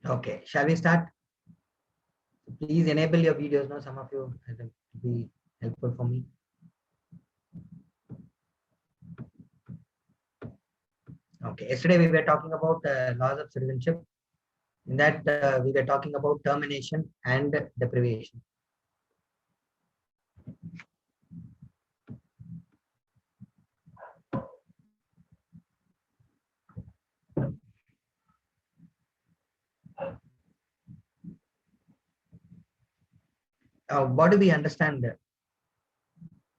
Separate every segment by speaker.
Speaker 1: Okay, shall we start? Please enable your videos now. Some of you, it will be helpful for me. Okay, yesterday we were talking about laws of citizenship. In that, we were talking about termination and deprivation. What do we understand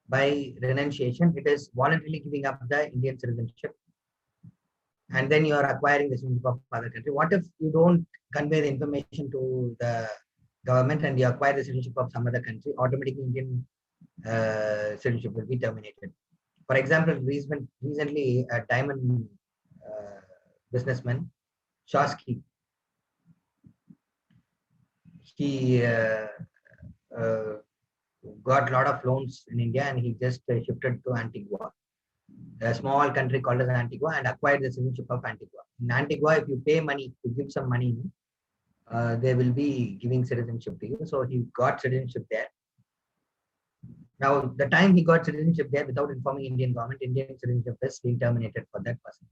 Speaker 1: by renunciation? It is voluntarily giving up the Indian citizenship, and then you are acquiring the citizenship of other country. What if you don't convey the information to the government and you acquire the citizenship of some other country? Automatically, Indian citizenship will be terminated. For example, recently a diamond uh, businessman, Shosky, he uh, got a lot of loans in India and he just shifted to Antigua, a small country called as Antigua, and acquired the citizenship of Antigua. In Antigua, if you pay money to give some money, they will be giving citizenship to you. So he got citizenship there. Now, the time he got citizenship there without informing Indian government, Indian citizenship is being terminated for that person.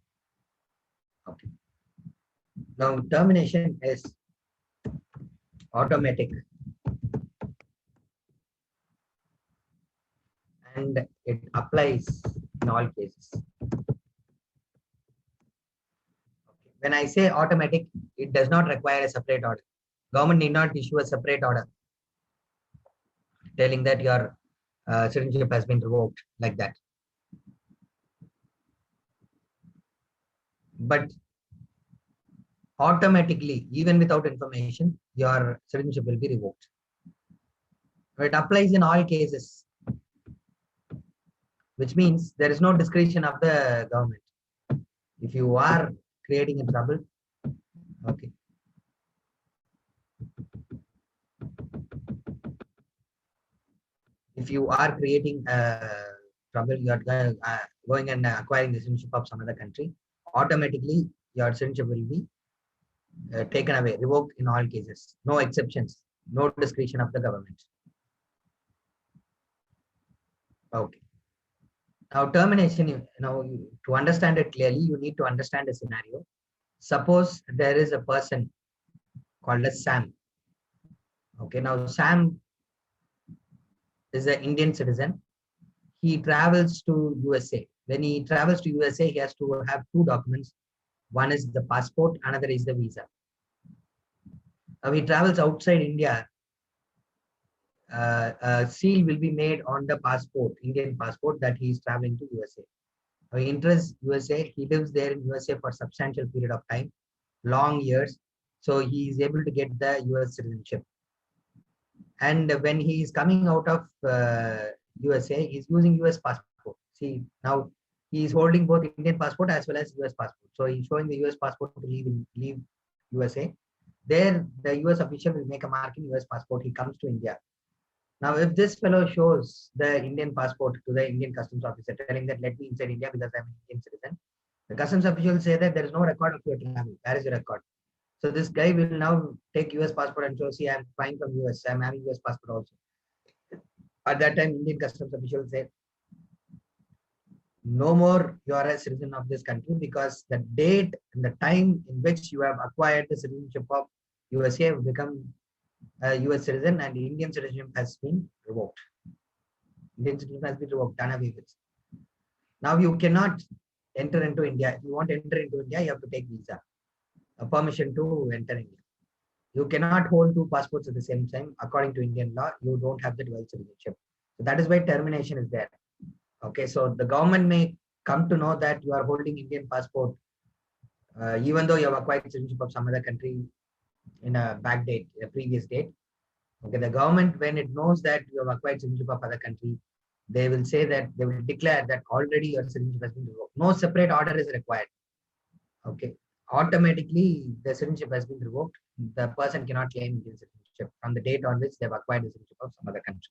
Speaker 1: Okay. Now, termination is automatic and it applies in all cases. When I say automatic, it does not require a separate order. Government need not issue a separate order telling that your citizenship has been revoked like that. But automatically, even without information, your citizenship will be revoked. It applies in all cases, which means there is no discretion of the government. If you are creating a trouble, okay. If you are creating trouble, you are going and acquiring the citizenship of some other country, automatically your citizenship will be taken away, revoked in all cases. No exceptions, no discretion of the government. Okay. Now, termination, to understand it clearly, you need to understand a scenario. Suppose there is a person called as Sam. Okay, now Sam is an Indian citizen. He travels to USA. When he travels to USA, he has to have two documents. One is the passport, another is the visa. Now, he travels outside India. A seal will be made on the passport, Indian passport, that he is traveling to USA. He enters USA. He lives there in USA for a substantial period of time, long years. So he is able to get the US citizenship. And when he is coming out of USA, he's using US passport. See, now he is holding both Indian passport as well as US passport. So he's showing the US passport to leave USA. There, the US official will make a mark in US passport. He comes to India. Now, if this fellow shows the Indian passport to the Indian customs officer, telling that let me inside India because I'm an Indian citizen, the customs official will say that there is no record of your travel. Where is your record? So this guy will now take US passport and show, see, I'm flying from US. I'm having US passport also. At that time, Indian customs official say, no more you are a citizen of this country because the date and the time in which you have acquired the citizenship of USA have become a US citizen and Indian citizenship has been revoked. Indian citizenship has been revoked, done away with. Now you cannot enter into India. If you want to enter into India, you have to take visa, a permission to enter India. You cannot hold two passports at the same time. According to Indian law, you don't have the dual citizenship. So that is why termination is there. Okay, so the government may come to know that you are holding Indian passport, even though you have acquired citizenship of some other country in a back date, a previous date. Okay, the government, when it knows that you have acquired citizenship of other country, they will say that they will declare that already your citizenship has been revoked. No separate order is required. Okay, automatically the citizenship has been revoked. The person cannot claim Indian citizenship from the date on which they have acquired the citizenship of some other country.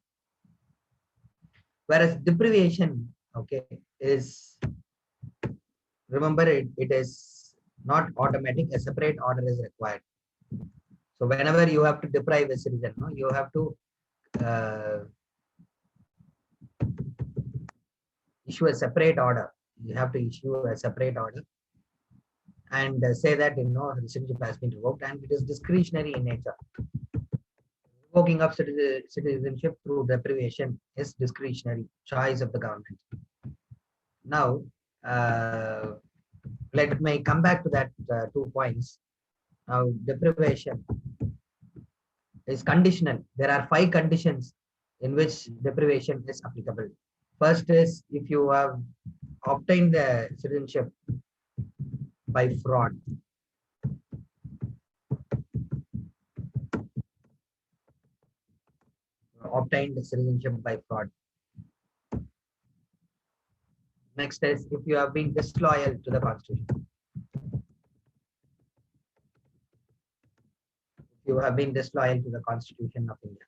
Speaker 1: Whereas deprivation, okay, is, remember it is not automatic, a separate order is required. So whenever you have to deprive a citizen, no, you have to uh, issue a separate order. You have to issue a separate order and say that the citizenship has been revoked, and it is discretionary in nature. Revoking of citizenship through deprivation is discretionary choice of the government. Now, uh, let me come back to that 2 points. Now, deprivation is conditional. There are 5 conditions in which deprivation is applicable. First is if you have obtained the citizenship by fraud. Obtained citizenship by fraud. Next is if you have been disloyal to the constitution. You have been disloyal to the Constitution of India.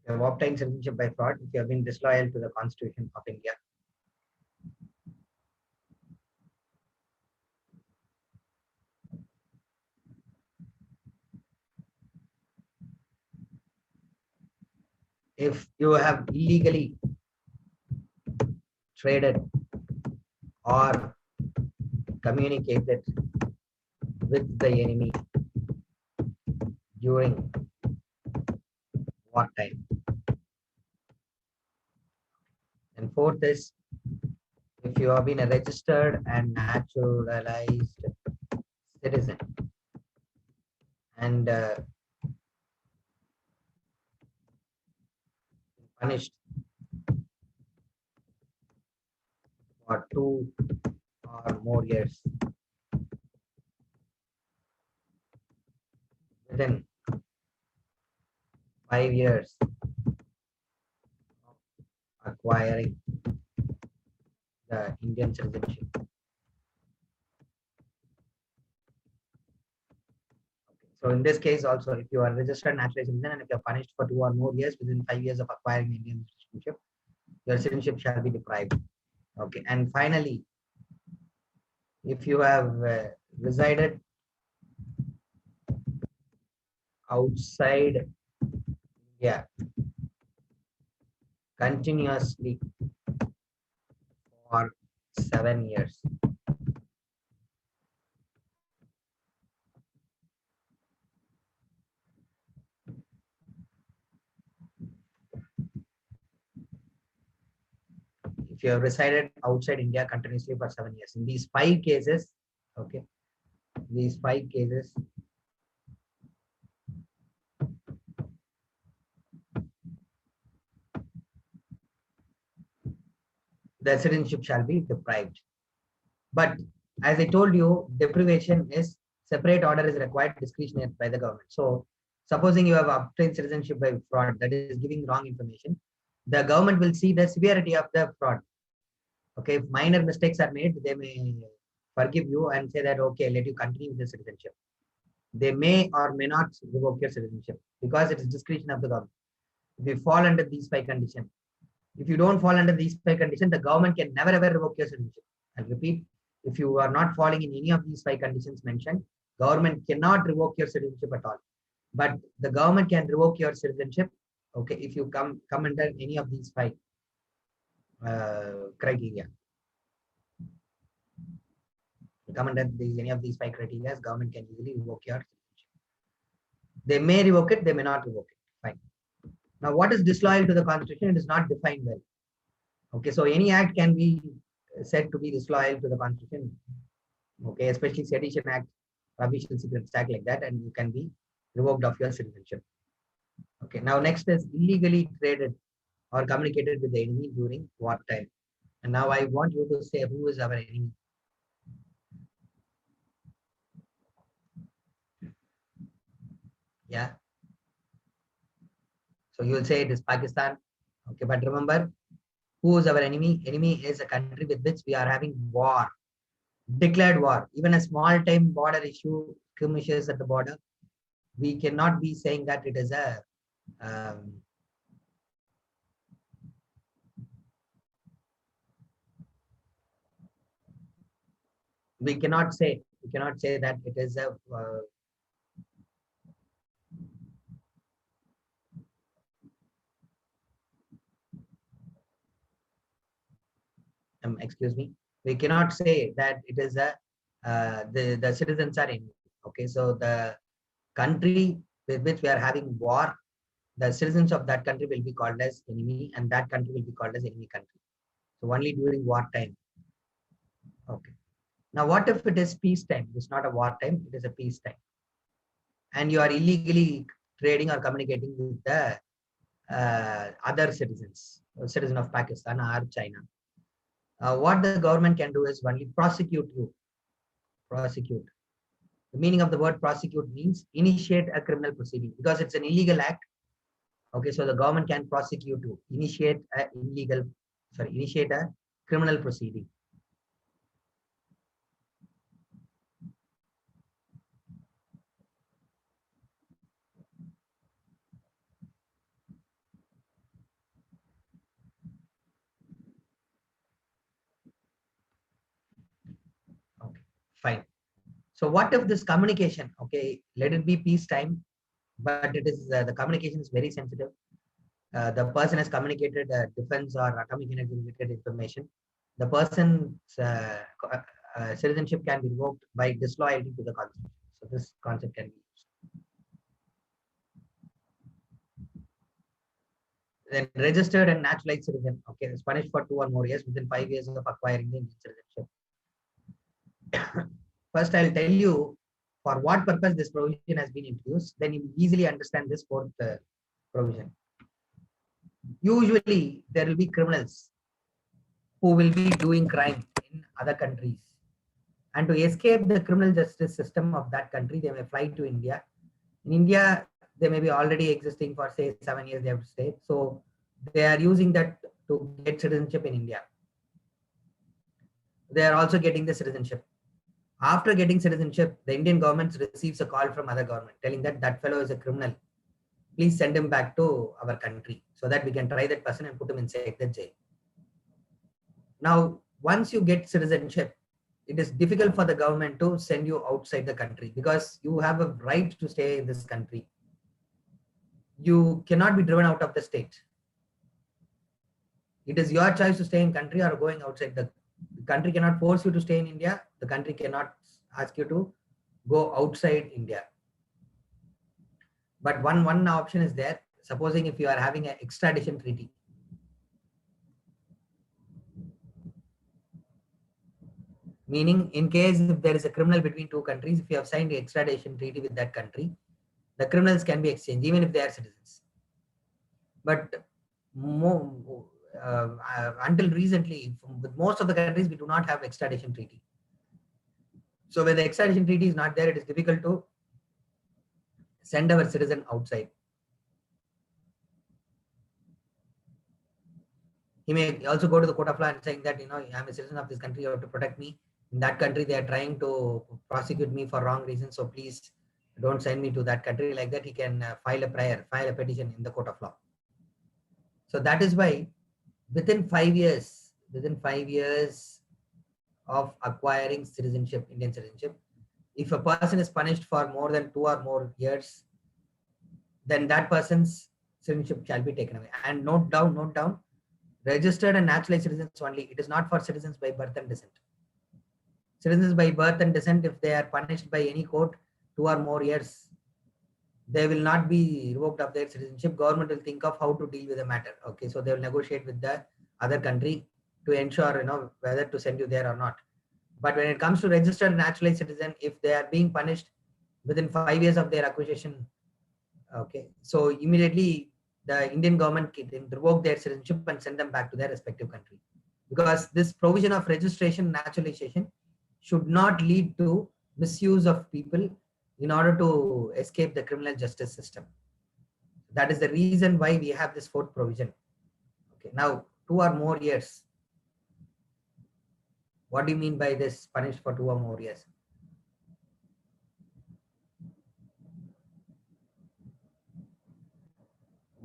Speaker 1: If you have obtained citizenship by fraud, if you have been disloyal to the Constitution of India. If you have illegally traded or communicated with the enemy during wartime. And fourth is if you have been a registered and naturalized citizen and punished for 2 or more years within 5 years of acquiring the Indian citizenship. So in this case also, if you are registered naturalized citizen and if you are punished for 2 or more years within 5 years of acquiring Indian citizenship, your citizenship shall be deprived. Okay, and finally, if you have resided outside India continuously for 7 years, if you have resided outside India continuously for 7 years, in these 5 cases, okay, these 5 cases, the citizenship shall be deprived. But as I told you, deprivation is separate order is required discretionary by the government. So supposing you have obtained citizenship by fraud, that is giving wrong information, the government will see the severity of the fraud. Okay, if minor mistakes are made, they may forgive you and say that, okay, let you continue with the citizenship. They may or may not revoke your citizenship because it is discretion of the government. If you fall under these 5 conditions, if you don't fall under these 5 conditions, the government can never ever revoke your citizenship. I'll repeat, if you are not falling in any of these 5 conditions mentioned, government cannot revoke your citizenship at all. But the government can revoke your citizenship, okay, if you come under any of these 5 criteria. Come under any of these 5 criteria, government can easily revoke your citizenship. They may revoke it, they may not revoke it. Fine. Now, what is disloyal to the constitution? It is not defined well. Okay, so any act can be said to be disloyal to the constitution. Okay, especially Sedition Act, Official Secrets Act, like that, and you can be revoked of your citizenship. Okay, now next is illegally traded or communicated with the enemy during wartime. And now I want you to say who is our enemy. Yeah. So you will say it is Pakistan. Okay, but remember, who is our enemy? Enemy is a country with which we are having war, declared war. Even a small time border issue, skirmishes at the border, we cannot be saying that it is a we cannot say that it is a excuse me, we cannot say that it is a the citizens are enemy. Okay, so the country with which we are having war, the citizens of that country will be called as enemy, and that country will be called as enemy country. So only during war time. Okay. Now, what if it is peace time? It's not a war time; it is a peace time, and you are illegally trading or communicating with the other citizens, citizen of Pakistan or China. What the government can do is only prosecute you. Prosecute. The meaning of the word prosecute means initiate a criminal proceeding because it's an illegal act. Okay, so the government can prosecute you, initiate a criminal proceeding. Okay, fine. So what if this communication? Okay, let it be peacetime, but it is the communication is very sensitive. The person has communicated defense or atomic energy related information. The person's citizenship can be revoked by disloyalty to the constitution. So this concept can be used. Then registered and naturalized citizen. Okay, is punished for 2 or more years within 5 years of acquiring the Indian citizenship. First, I'll tell you for what purpose this provision has been introduced. Then you easily understand this fourth provision. Usually, there will be criminals who will be doing crime in other countries. And to escape the criminal justice system of that country, they may fly to India. In India, they may be already existing for say 7 years they have stayed. So they are using that to get citizenship in India. They are also getting the citizenship. After getting citizenship, the Indian government receives a call from other government telling that that fellow is a criminal. Please send him back to our country so that we can try that person and put him inside the jail. Now, once you get citizenship, it is difficult for the government to send you outside the country because you have a right to stay in this country. You cannot be driven out of the state. It is your choice to stay in country or going outside. The country cannot force you to stay in India. The country cannot ask you to go outside India. But one option is there. Supposing if you are having an extradition treaty. Meaning, in case if there is a criminal between two countries, if you have signed an extradition treaty with that country, the criminals can be exchanged even if they are citizens. But until recently, with most of the countries, we do not have extradition treaty. So when the extradition treaty is not there, it is difficult to send our citizen outside. He may also go to the court of law and saying that, I'm a citizen of this country, you have to protect me. In that country, they are trying to prosecute me for wrong reasons. So please don't send me to that country. Like that, he can file a petition in the court of law. So that is why within 5 years of acquiring citizenship, Indian citizenship, if a person is punished for more than 2 or more years, then that person's citizenship shall be taken away. And note down, registered and naturalized citizens only. It is not for citizens by birth and descent. Citizens by birth and descent, if they are punished by any court 2 or more years, they will not be revoked of their citizenship. Government will think of how to deal with the matter. Okay, so they will negotiate with the other country to ensure whether to send you there or not. But when it comes to registered naturalized citizen, if they are being punished within 5 years of their acquisition, okay, so immediately the Indian government can revoke their citizenship and send them back to their respective country. Because this provision of registration naturalization should not lead to misuse of people in order to escape the criminal justice system. That is the reason why we have this fourth provision. Okay, now 2 or more years. What do you mean by this punished for 2 or more years?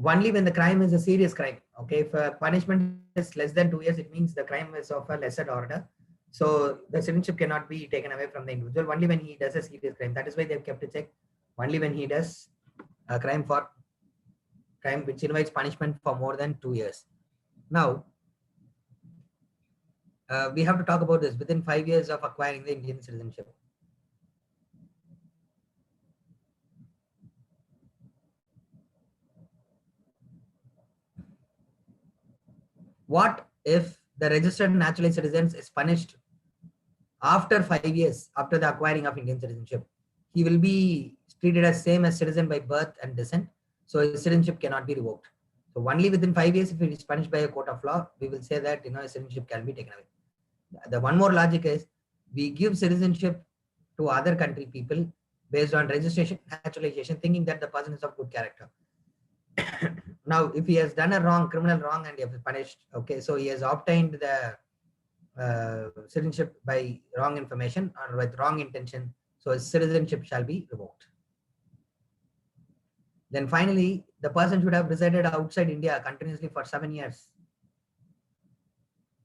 Speaker 1: Only when the crime is a serious crime. Okay, if punishment is less than 2 years, it means the crime is of a lesser order. So the citizenship cannot be taken away from the individual only when he does a serious crime. That is why they've kept a check only when he does a crime which invites punishment for more than 2 years. Now, we have to talk about this within 5 years of acquiring the Indian citizenship. What if the registered naturalized citizen is punished after 5 years after the acquiring of Indian citizenship? He will be treated as same as citizen by birth and descent, so his citizenship cannot be revoked. So only within 5 years, if it is punished by a court of law, we will say that his citizenship can be taken away. The one more logic is we give citizenship to other country people based on registration, naturalization, thinking that the person is of good character. Now, if he has done a criminal wrong and he is punished, okay, so he has obtained the citizenship by wrong information or with wrong intention, so his citizenship shall be revoked. Then finally, the person should have resided outside India continuously for 7 years.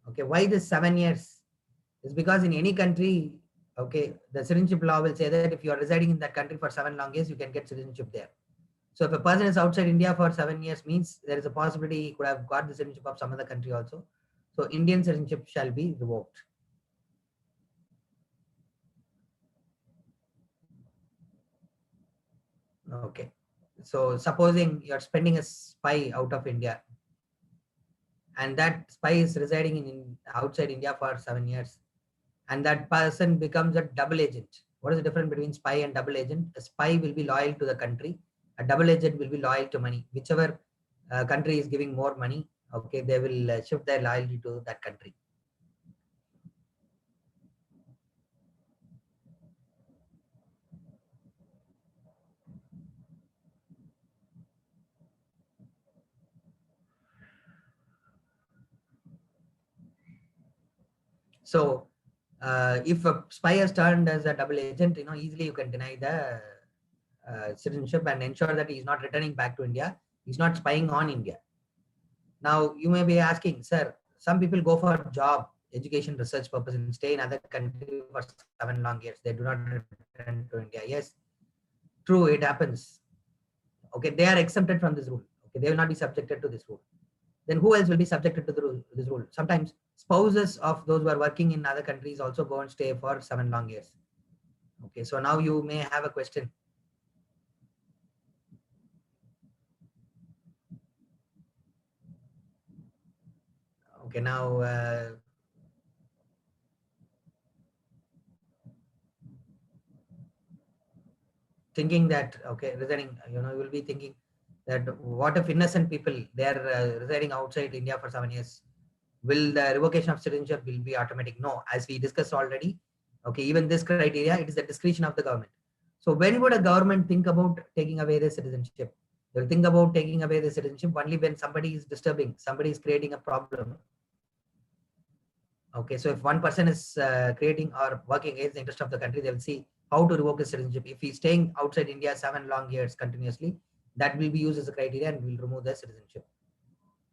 Speaker 1: Okay, why this 7 years? Is because in any country, okay, the citizenship law will say that if you are residing in that country for 7 long years, you can get citizenship there. So if a person is outside India for 7 years, means there is a possibility he could have got the citizenship of some other country also. So Indian citizenship shall be revoked. Okay. So supposing you're spending a spy out of India, and that spy is residing in outside India for 7 years, and that person becomes a double agent. What is the difference between spy and double agent? A spy will be loyal to the country. A double agent will be loyal to money. Whichever country is giving more money, okay, they will shift their loyalty to that country. So if a spy has turned as a double agent, easily you can deny the citizenship and ensure that he is not returning back to India. He's not spying on India. Now you may be asking, sir, some people go for job, education, research purpose and stay in other country for 7 long years. They do not return to India. Yes, true, it happens. Okay, they are exempted from this rule. Okay, they will not be subjected to this rule. Then who else will be subjected to this rule? Sometimes spouses of those who are working in other countries also go and stay for 7 long years. Okay, so now you may have a question. Okay, now thinking that, okay, residing, you will be thinking that what if innocent people, they are residing outside India for 7 years, will the revocation of citizenship will be automatic? No, as we discussed already, okay, even this criteria, it is the discretion of the government. So when would a government think about taking away the citizenship? They'll think about taking away the citizenship only when somebody is disturbing, somebody is creating a problem. Okay, so if one person is creating or working against the interest of the country, they will see how to revoke his citizenship. If he's staying outside India 7 long years continuously, that will be used as a criteria and will remove the citizenship.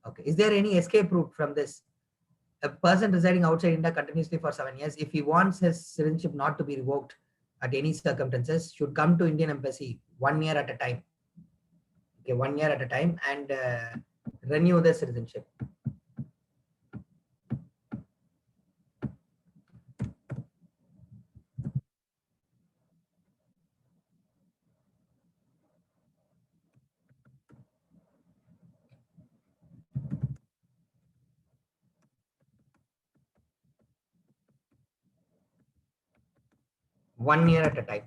Speaker 1: Okay, is there any escape route from this? A person residing outside India continuously for 7 years, if he wants his citizenship not to be revoked at any circumstances, should come to Indian embassy 1 year at a time. Okay, 1 year at a time and renew the citizenship. One year at a time.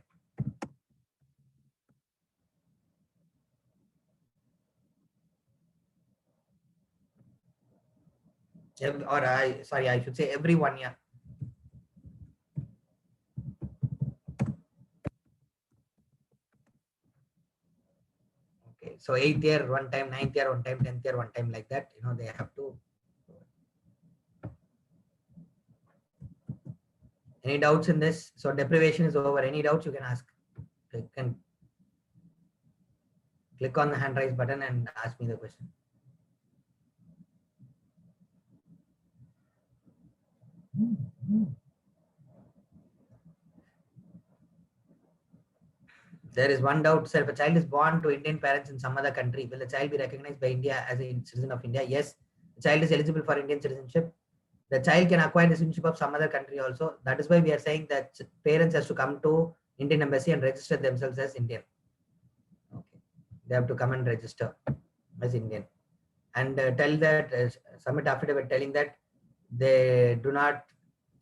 Speaker 1: I should say every 1 year. Okay, so 8th year one time, 9th year one time, 10th year one time, like that. They have to. Any doubts in this? So deprivation is over. Any doubts you can ask. You can click on the hand raise button and ask me the question. There is one doubt, sir. If a child is born to Indian parents in some other country, will the child be recognized by India as a citizen of India? Yes, the child is eligible for Indian citizenship. The child can acquire the citizenship of some other country also. That is why we are saying that parents has to come to Indian embassy and register themselves as Indian. Okay, they have to come and register as Indian and tell that submit affidavit telling that they do not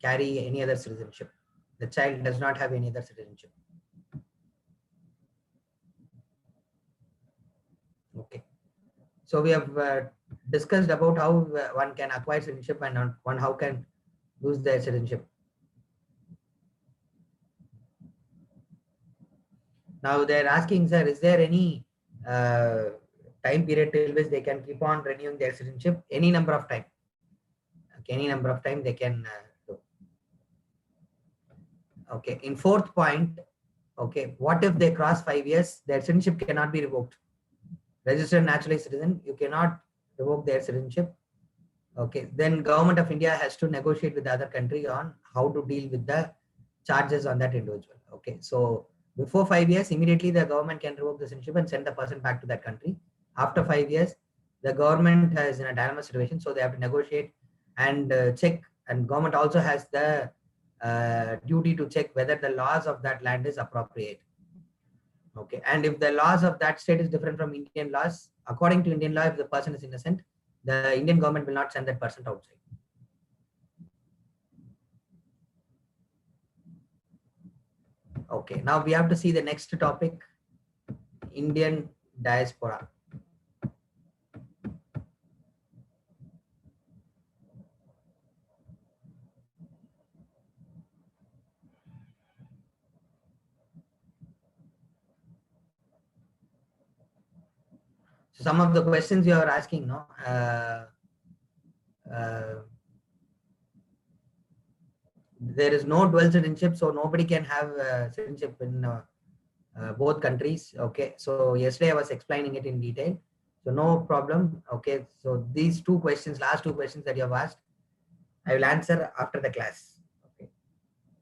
Speaker 1: carry any other citizenship. The child does not have any other citizenship. Okay. So we have discussed about how one can acquire citizenship and one how can lose their citizenship. Now they're asking, sir, is there any time period till which they can keep on renewing their citizenship? Any number of time. Okay, any number of time they can do. Okay. In fourth point, okay, what if they cross 5 years? Their citizenship cannot be revoked. Registered naturalized citizen, you cannot revoke their citizenship. Okay, then government of India has to negotiate with the other country on how to deal with the charges on that individual. Okay, so before 5 years, immediately the government can revoke the citizenship and send the person back to that country. After 5 years, the government is in a dilemma situation, so they have to negotiate and check. And government also has the duty to check whether the laws of that land is appropriate. Okay, and if the laws of that state is different from Indian laws, according to Indian law, if the person is innocent, the Indian government will not send that person outside. Okay, now we have to see the next topic, Indian diaspora. So some of the questions you are asking, no, there is no dual citizenship, so nobody can have citizenship in both countries. Okay, so yesterday I was explaining it in detail, so no problem. Okay, so these two questions, last two questions that you have asked, I will answer after the class. Okay,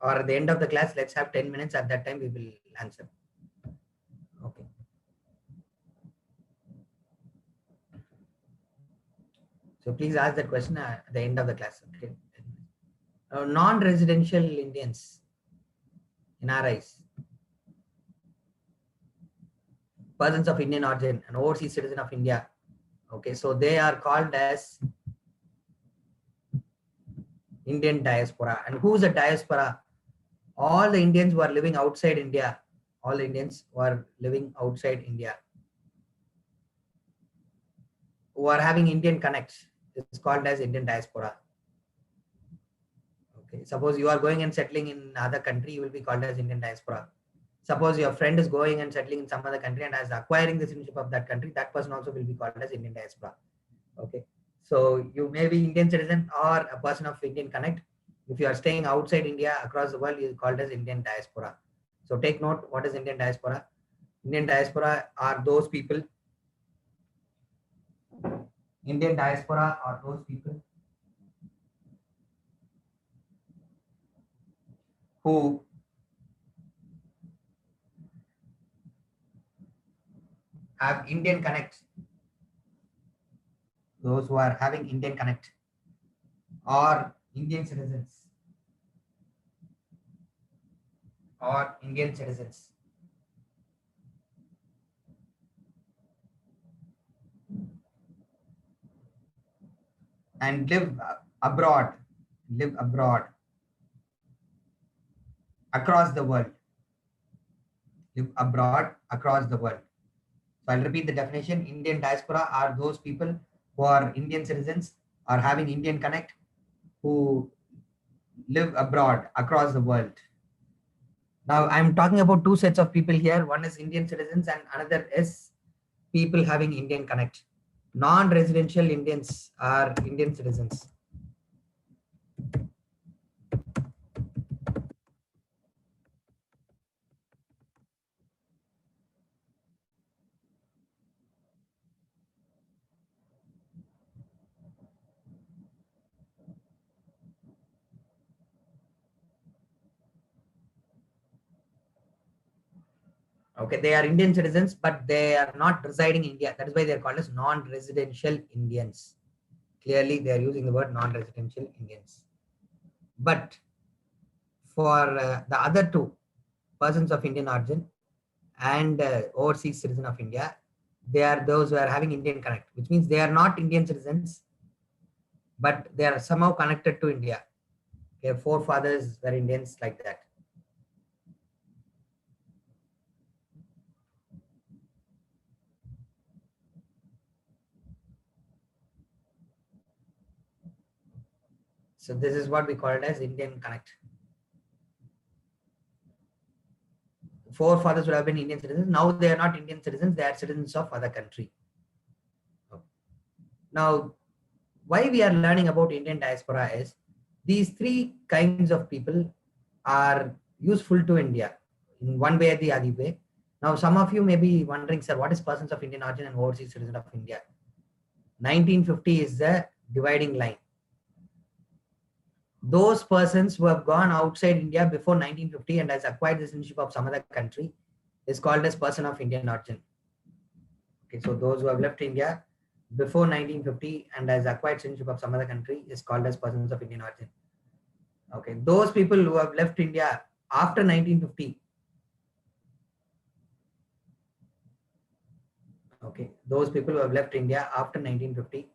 Speaker 1: or at the end of the class, let's have 10 minutes. At that time, we will answer. Okay. So please ask that question at the end of the class. Okay. Non-residential Indians, NRIs, persons of Indian origin, an overseas citizen of India. Okay, so they are called as Indian diaspora. And who's a diaspora? All the Indians who are living outside India. All the Indians who are living outside India, who are having Indian connects, is called as Indian diaspora. Okay, suppose you are going and settling in other country, you will be called as Indian diaspora. Suppose your friend is going and settling in some other country and is acquiring the citizenship of that country, that person also will be called as Indian diaspora. Okay, so you may be Indian citizen or a person of Indian connect. If you are staying outside India across the world, you are called as Indian diaspora. So take note, what is Indian diaspora? Indian diaspora are those people. Indian diaspora are those people who have Indian connect. Those who are having Indian connect or Indian citizens or Indian citizens and abroad, live abroad across the world, live abroad across the world. So I'll repeat the definition. Indian diaspora are those people who are Indian citizens or having Indian connect who live abroad across the world. Now I'm talking about two sets of people here. One is Indian citizens and another is people having Indian connect. Non-residential Indians are Indian citizens. Okay, they are Indian citizens, but they are not residing in India. That is why they are called as non-residential Indians. Clearly, they are using the word non-residential Indians. But for the other two, persons of Indian origin and overseas citizen of India, they are those who are having Indian connect, which means they are not Indian citizens, but they are somehow connected to India. Their forefathers were Indians, like that. So this is what we call it as Indian connect. Forefathers would have been Indian citizens. Now they are not Indian citizens, they are citizens of other country. Now, why we are learning about Indian diaspora is these three kinds of people are useful to India in one way or the other way. Now, some of you may be wondering, sir, what is persons of Indian origin and overseas citizen of India? 1950 is the dividing line. Those persons who have gone outside India before 1950 and has acquired the citizenship of some other country is called as person of Indian origin. Okay, so those who have left India before 1950 and has acquired citizenship of some other country is called as persons of Indian origin. Okay, those people who have left India after 1950, okay, those people who have left India after 1950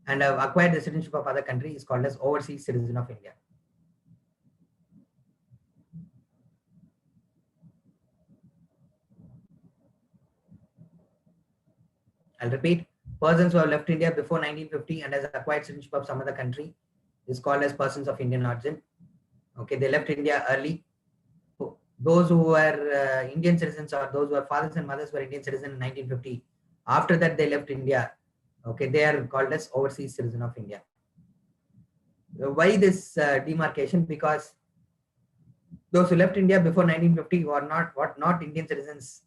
Speaker 1: and have acquired the citizenship of other country is called as overseas citizen of India. I'll repeat, persons who have left India before 1950 and has acquired citizenship of some other country is called as persons of Indian origin. Okay, they left India early. Those who were Indian citizens or those who were fathers and mothers were Indian citizens in 1950. After that, they left India. Okay, they are called as overseas citizen of India. Why this demarcation? Because those who left India before 1950 were not Indian citizens,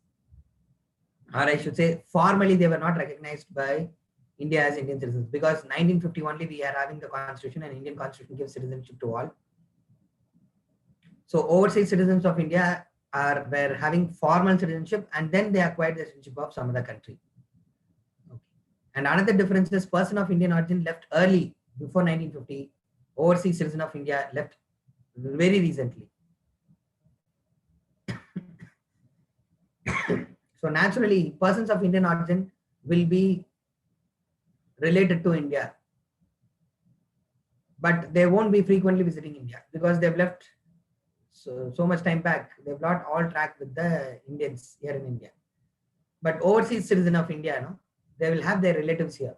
Speaker 1: or I should say, formally they were not recognized by India as Indian citizens, because 1950 only we are having the constitution, and Indian constitution gives citizenship to all. So overseas citizens of India were having formal citizenship and then they acquired the citizenship of some other country. Okay. And another difference is person of Indian origin left early before 1950. Overseas citizen of India left very recently. So naturally, persons of Indian origin will be related to India, but they won't be frequently visiting India because they've left so much time back. They've not all tracked with the Indians here in India. But overseas citizen of India, no, they will have their relatives here.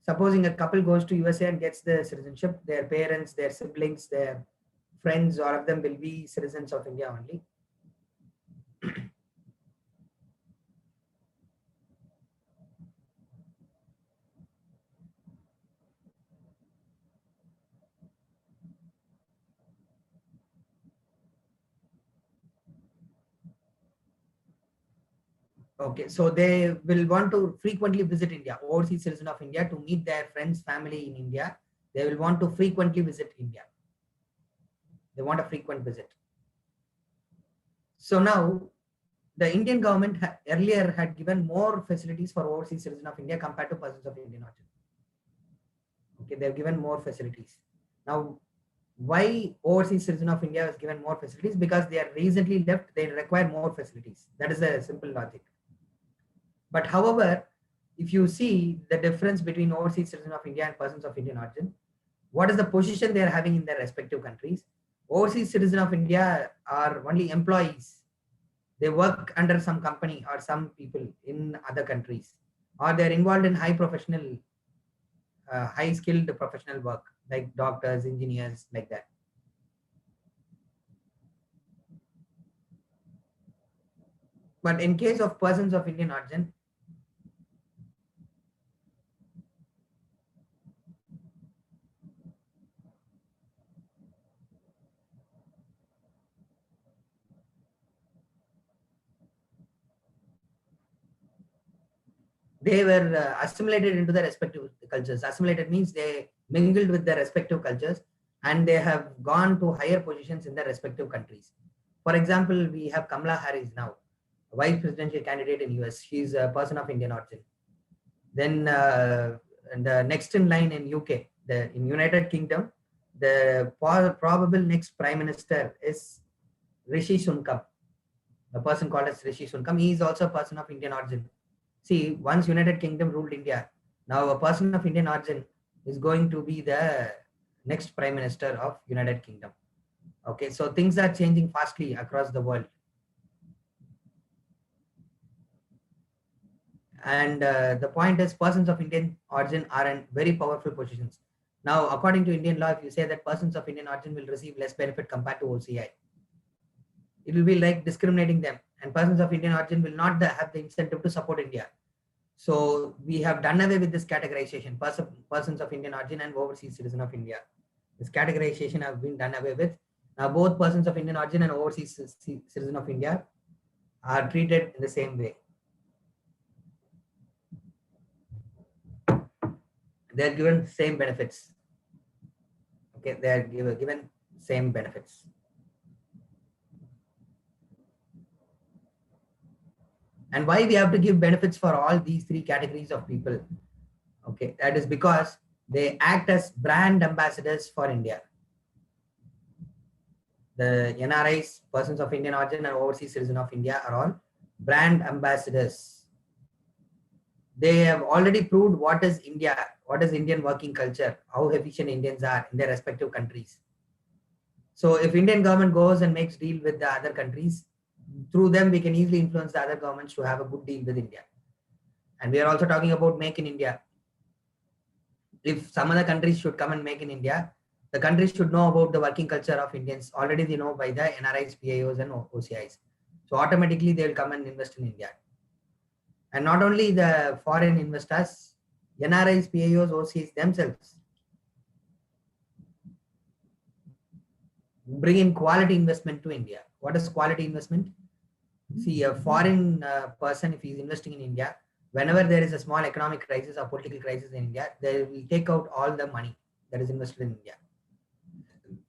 Speaker 1: Supposing a couple goes to USA and gets the citizenship, their parents, their siblings, their friends, all of them will be citizens of India only. Okay, so they will want to frequently visit India, overseas citizen of India, to meet their friends, family in India. They will want to frequently visit India. They want a frequent visit. So now, the Indian government earlier had given more facilities for overseas citizen of India compared to persons of Indian origin. Okay, they've given more facilities. Now, why overseas citizen of India was given more facilities? Because they are recently left, they require more facilities. That is a simple logic. But however, if you see the difference between overseas citizen of India and persons of Indian origin, what is the position they are having in their respective countries? Overseas citizen of India are only employees. They work under some company or some people in other countries, or they're involved in high skilled professional work like doctors, engineers, like that. But in case of persons of Indian origin, they were assimilated into their respective cultures. Assimilated means they mingled with their respective cultures and they have gone to higher positions in their respective countries. For example, we have Kamala Harris now. vice presidential candidate in US. She's a person of Indian origin. Then and the next in line in UK, in United Kingdom, the probable next prime minister is Rishi Sunak, a person called as Rishi Sunak. He is also a person of Indian origin. See, once United Kingdom ruled India, now a person of Indian origin is going to be the next prime minister of United Kingdom. Okay, so things are changing fastly across the world. And the point is, persons of Indian origin are in very powerful positions. Now, according to Indian law, if you say that persons of Indian origin will receive less benefit compared to OCI, it will be like discriminating them, and persons of Indian origin will not have the incentive to support India. So we have done away with this categorization, persons of Indian origin and overseas citizen of India. This categorization has been done away with. Now both persons of Indian origin and overseas citizen of India are treated in the same way. They are given same benefits. Okay, they are given same benefits. And why we have to give benefits for all these three categories of people? Okay, that is because they act as brand ambassadors for India. The NRIs, persons of Indian origin and overseas citizen of India, are all brand ambassadors. They have already proved what is India, what is Indian working culture, how efficient Indians are in their respective countries. So if Indian government goes and makes deal with the other countries, through them we can easily influence the other governments to have a good deal with India. And we are also talking about make in India. If some other countries should come and make in India, the countries should know about the working culture of Indians. Already they know by the NRIs, PIOs and OCIs. So automatically they will come and invest in India. And not only the foreign investors, NRIs, PIOs, OCIs themselves bring in quality investment to India. What is quality investment? See, a foreign person, if he is investing in India, whenever there is a small economic crisis or political crisis in India, they will take out all the money that is invested in India.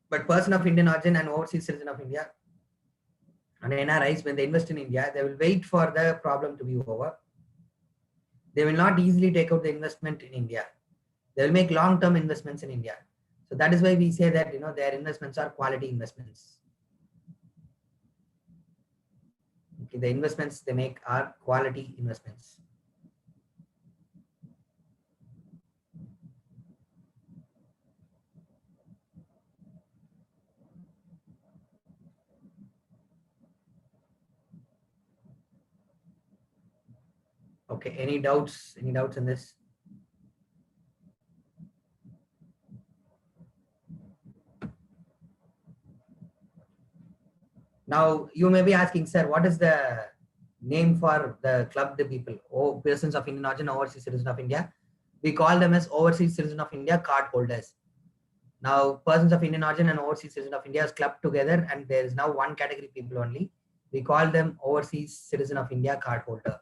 Speaker 1: But person of Indian origin and overseas citizen of India and NRIs, when they invest in India, they will wait for the problem to be over. They will not easily take out the investment in India. They will make long-term investments in India. So that is why we say that their investments are quality investments. Okay, the investments they make are quality investments. Okay, any doubts? Any doubts in this? Now you may be asking, sir, what is the name for the club, the people, persons of Indian origin, overseas citizens of India? We call them as overseas citizen of India card holders. Now persons of Indian origin and overseas citizen of India is clubbed together, and there is now one category people only. We call them overseas citizen of India card holder.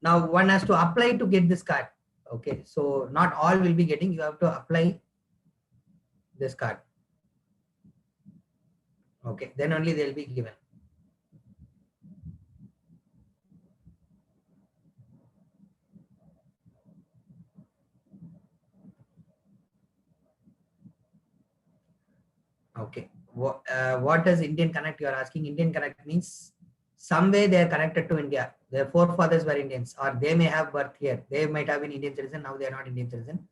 Speaker 1: Now one has to apply to get this card. Okay, so not all will be getting, you have to apply this card. Okay, then only they will be given. Okay, what does Indian Connect you are asking? Indian Connect means some way they are connected to India. Their forefathers were Indians, or they may have birth here. They might have been Indian citizen, now they are not Indian citizen,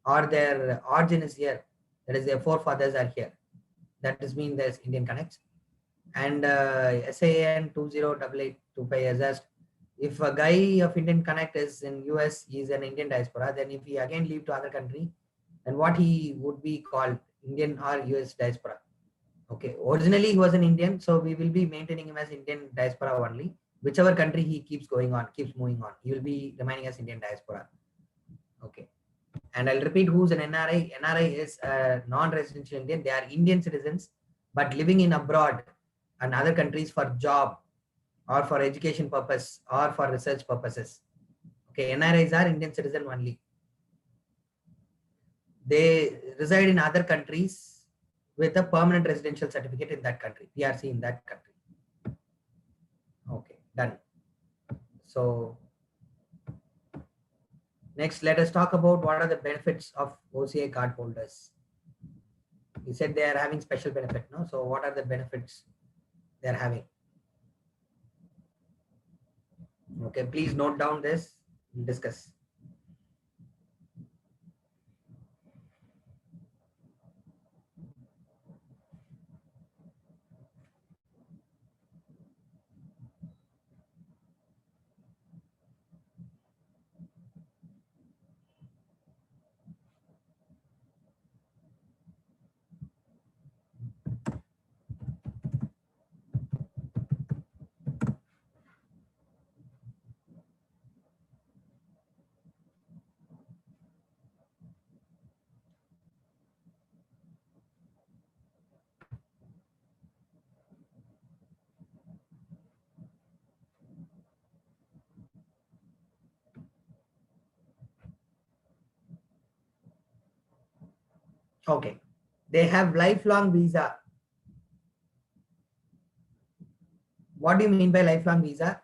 Speaker 1: or their origin is here. That is, their forefathers are here. That is mean there's Indian Connect. And SAN 208825 has asked, if a guy of Indian Connect is in US, he is an Indian diaspora, then if he again leave to other country, then what he would be called, Indian or US diaspora? Okay, originally he was an Indian, so we will be maintaining him as Indian diaspora only. Whichever country he keeps going on, keeps moving on, he will be remaining as Indian diaspora. Okay, and I'll repeat who's an NRI. NRI is a non-residential Indian. They are Indian citizens, but living in abroad and other countries for job or for education purpose or for research purposes. Okay, NRIs are Indian citizen only. They reside in other countries with a permanent residential certificate in that country, PRC in that country. Done. So next, let us talk about what are the benefits of OCA card holders. You said they are having special benefit, no? So what are the benefits they are having? Okay, please note down this, we'll discuss. Okay, they have lifelong visa. What do you mean by lifelong visa?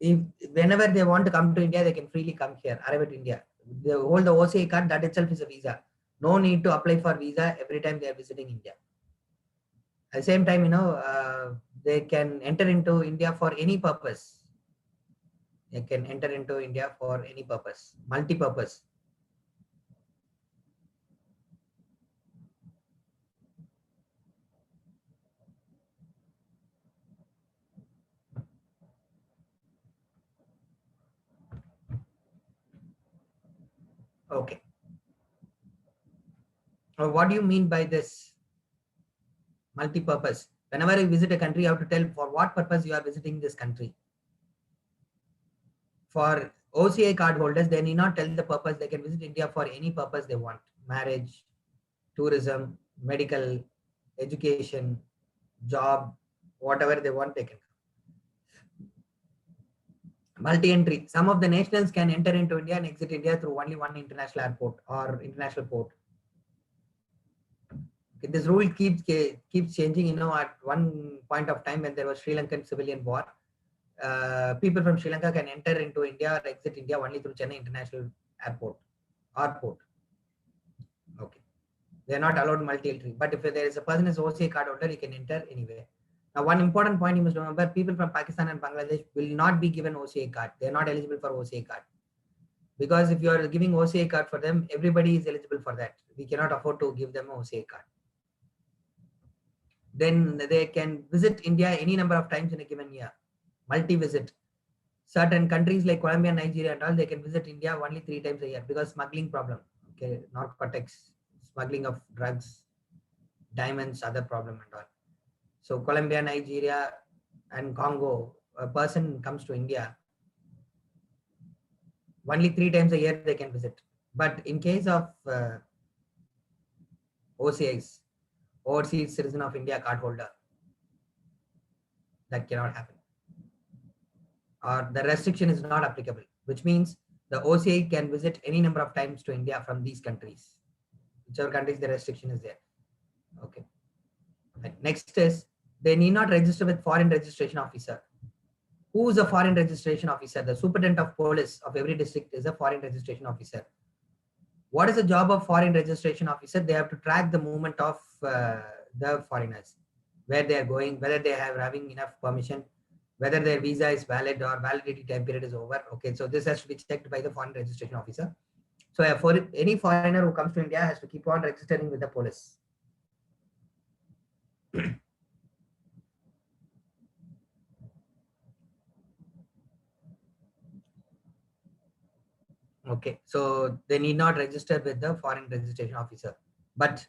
Speaker 1: If whenever they want to come to India, they can freely come here, arrive at India. They hold the OCA card, that itself is a visa. No need to apply for visa every time they are visiting India. At the same time, they can enter into India for any purpose. They can enter into India for any purpose, multi-purpose. Okay. Now, what do you mean by this multi-purpose? Whenever you visit a country, you have to tell for what purpose you are visiting this country. For OCA card holders, they need not tell the purpose. They can visit India for any purpose they want. Marriage, tourism, medical, education, job, whatever they want, they can. Multi-entry. Some of the nationals can enter into India and exit India through only one international airport or international port. Okay, this rule keeps changing. At one point of time when there was Sri Lankan civilian war, people from Sri Lanka can enter into India or exit India only through Chennai International Airport or port. Okay. They are not allowed multi-entry. But if there is a person is OCA card holder, he can enter anywhere. Now, one important point you must remember, people from Pakistan and Bangladesh will not be given OCA card. They are not eligible for OCA card. Because if you are giving OCA card for them, everybody is eligible for that. We cannot afford to give them OCA card. Then they can visit India any number of times in a given year. Multi-visit. Certain countries like Colombia, Nigeria and all, they can visit India only 3 times a year because smuggling problem. Okay, narcotics, smuggling of drugs, diamonds, other problem and all. So Colombia, Nigeria, and Congo, a person comes to India, only 3 times a year they can visit. But in case of OCIs, overseas citizen of India card holder, that cannot happen. Or the restriction is not applicable, which means the OCI can visit any number of times to India from these countries. Whichever countries the restriction is there. Okay. And next is they need not register with foreign registration officer. Who is a foreign registration officer? The superintendent of police of every district is a foreign registration officer. What is the job of foreign registration officer? They have to track the movement of the foreigners, where they are going, whether they are having enough permission, whether their visa is valid or validity time period is over. Okay, so this has to be checked by the foreign registration officer. So for any foreigner who comes to India has to keep on registering with the police. Okay, so they need not register with the foreign registration officer. But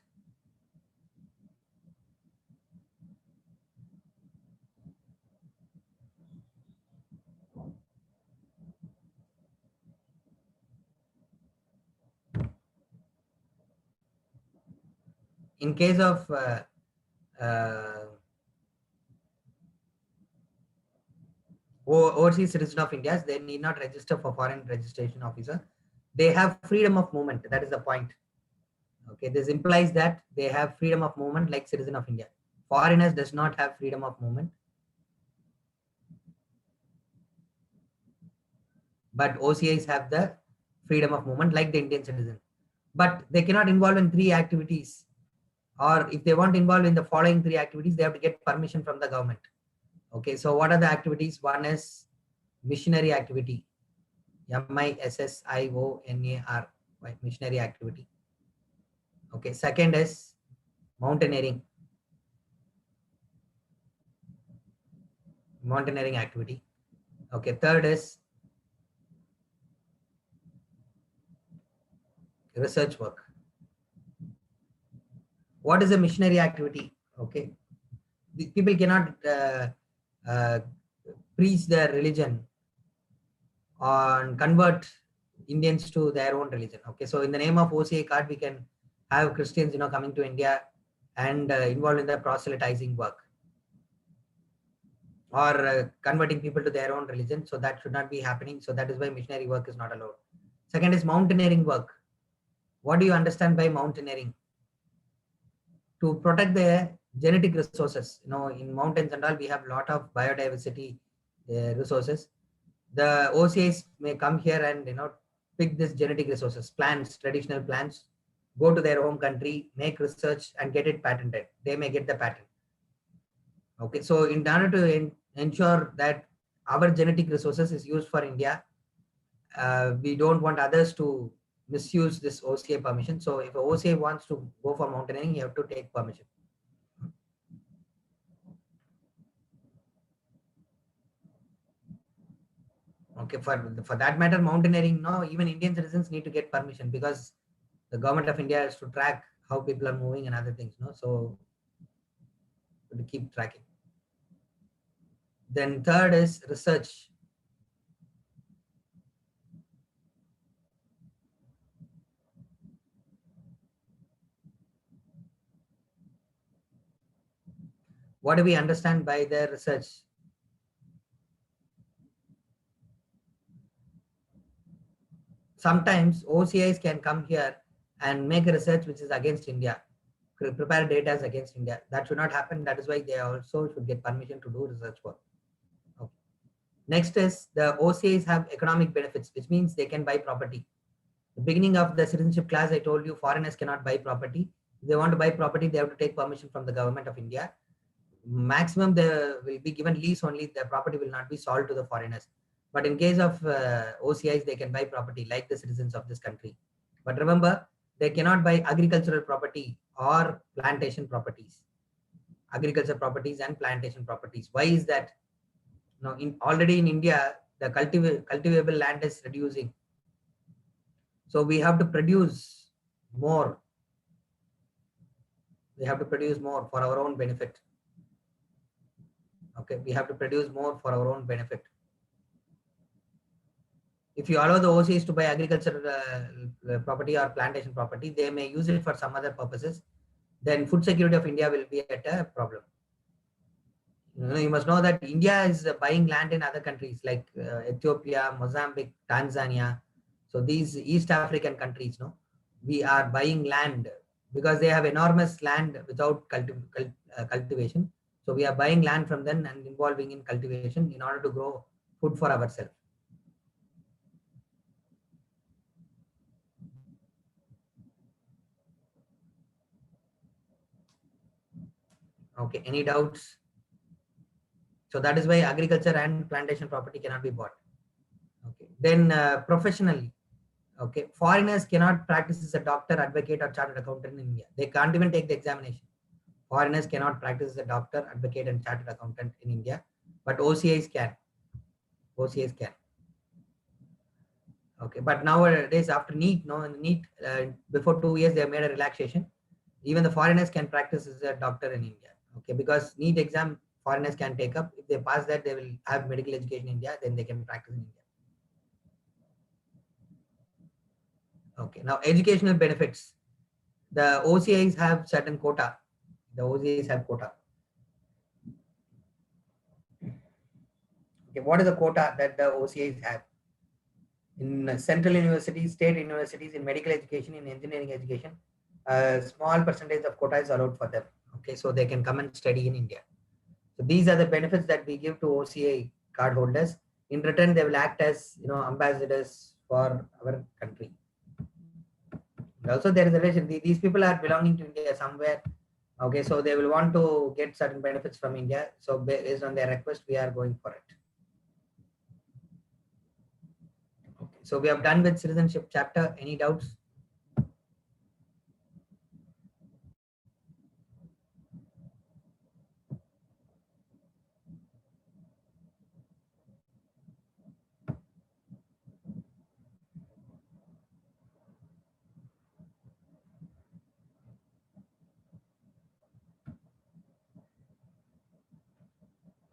Speaker 1: in case of overseas citizen of India, they need not register for foreign registration officer. They have freedom of movement. That is the point. Okay, this implies that they have freedom of movement like citizen of India. Foreigners does not have freedom of movement. but OCIs have the freedom of movement like the Indian citizen. But they cannot involve in three activities, or if they want to involve in the following three activities, they have to get permission from the government. Okay, so what are the activities? One is missionary activity, MISSIONAR, missionary activity. Okay, second is mountaineering activity. Okay, third is research work. What is a missionary activity? Okay, the people cannot uh, preach their religion and convert Indians to their own religion. Okay, so in the name of OCA card, we can have Christians, coming to India and involved in the proselytizing work, or converting people to their own religion. So that should not be happening. So that is why missionary work is not allowed. Second is mountaineering work. What do you understand by mountaineering? To protect the genetic resources. In mountains and all, we have a lot of biodiversity resources. The OCAs may come here and pick this genetic resources, plants, traditional plants, go to their home country, make research and get it patented. They may get the patent. Okay, so in order to ensure that our genetic resources is used for India, we don't want others to misuse this OCA permission. So if a OCA wants to go for mountaineering, you have to take permission. Okay, for that matter, mountaineering, no, even Indian citizens need to get permission, because the government of India has to track how people are moving and other things, no? So to keep tracking. Then third is research. What do we understand by the research? Sometimes OCIs can come here and make a research which is against India, prepare data against India. That should not happen. That is why they also should get permission to do research work. Okay. Next is the OCIs have economic benefits, which means they can buy property. The beginning of the citizenship class, I told you foreigners cannot buy property. If they want to buy property, they have to take permission from the government of India. Maximum they will be given lease only. The property will not be sold to the foreigners. But in case of OCIs, they can buy property like the citizens of this country. But remember, they cannot buy agricultural property or plantation properties. Agriculture properties and plantation properties. Why is that? Already in India, the cultivable land is reducing. So we have to produce more. We have to produce more for our own benefit. Okay, we have to produce more for our own benefit. If you allow the OCs to buy agricultural property or plantation property, they may use it for some other purposes. Then food security of India will be at a problem. You must know that India is buying land in other countries like Ethiopia, Mozambique, Tanzania. So these East African countries, we are buying land because they have enormous land without cultivation. So we are buying land from them and involving in cultivation in order to grow food for ourselves. Okay, any doubts? So that is why agriculture and plantation property cannot be bought. Okay, then professionally, okay, foreigners cannot practice as a doctor, advocate, or chartered accountant in India. They can't even take the examination. Foreigners cannot practice as a doctor, advocate, and chartered accountant in India, but OCIs can. OCIs can. Okay, but nowadays after NEET, before 2 years they have made a relaxation. Even the foreigners can practice as a doctor in India. Okay, because NEET exam foreigners can take up. If they pass that, they will have medical education in India. Then they can practice in India. Okay, now educational benefits. The OCIs have certain quota. The OCIs have quota. Okay, what is the quota that the OCIs have? In central universities, state universities, in medical education, in engineering education, a small percentage of quota is allowed for them. Okay, so they can come and study in India. So these are the benefits that we give to OCA card holders. In return, they will act as ambassadors for our country. Also, there is a relation. These people are belonging to India somewhere. Okay, so they will want to get certain benefits from India. So based on their request, we are going for it. Okay, so we have done with citizenship chapter. Any doubts?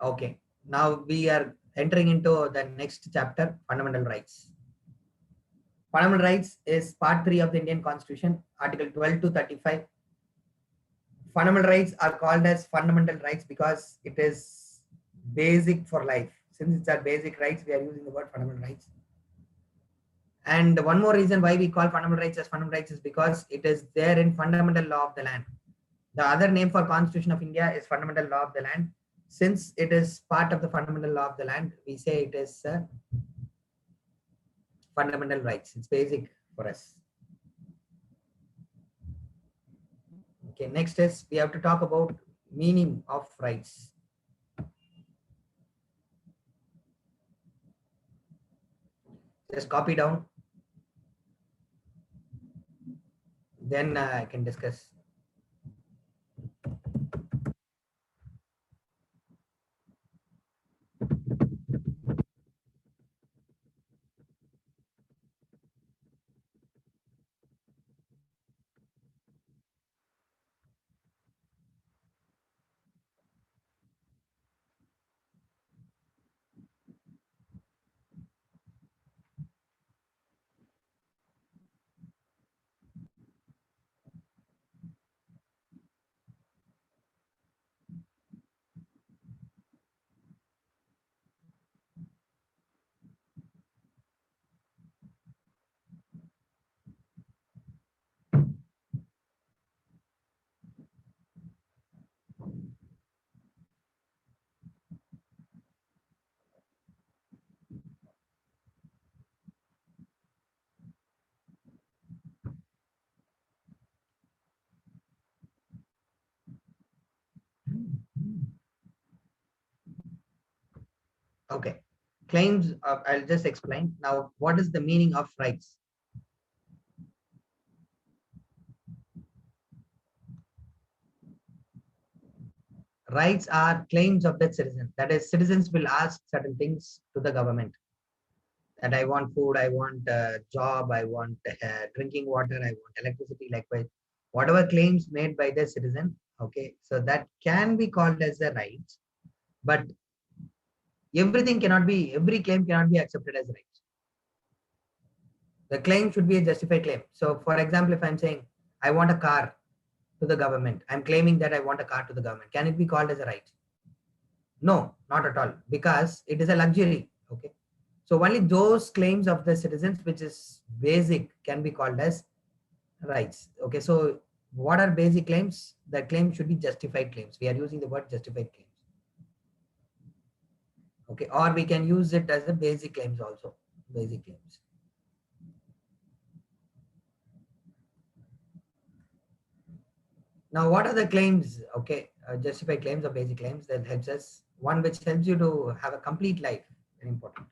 Speaker 1: Okay, now we are entering into the next chapter, fundamental rights. Fundamental rights is part 3 of the Indian Constitution, Article 12 to 35. Fundamental rights are called as fundamental rights because it is basic for life. Since it's our basic rights, we are using the word fundamental rights. And one more reason why we call fundamental rights as fundamental rights is because it is there in fundamental law of the land. The other name for Constitution of India is fundamental law of the land. Since it is part of the fundamental law of the land, we say it is fundamental rights. It's basic for us. Okay, next is we have to talk about meaning of rights. Just copy down. Then I can discuss. Okay. Claims, I'll just explain. Now, what is the meaning of rights? Rights are claims of the citizen. That is, citizens will ask certain things to the government. That I want food, I want a job, I want drinking water, I want electricity, likewise. Whatever claims made by the citizen, okay, so that can be called as a right, but every claim cannot be accepted as right. The claim should be a justified claim. So, for example, if I'm saying I want a car to the government, I'm claiming that I want a car to the government. Can it be called as a right? No, not at all, because it is a luxury. Okay. So only those claims of the citizens, which is basic, can be called as rights. Okay. So what are basic claims? The claim should be justified claims. We are using the word justified claims. Okay. Or we can use it as the basic claims also. Basic claims. Now, what are the claims? Okay. Justified claims or basic claims that helps us. One which helps you to have a complete life. Very important.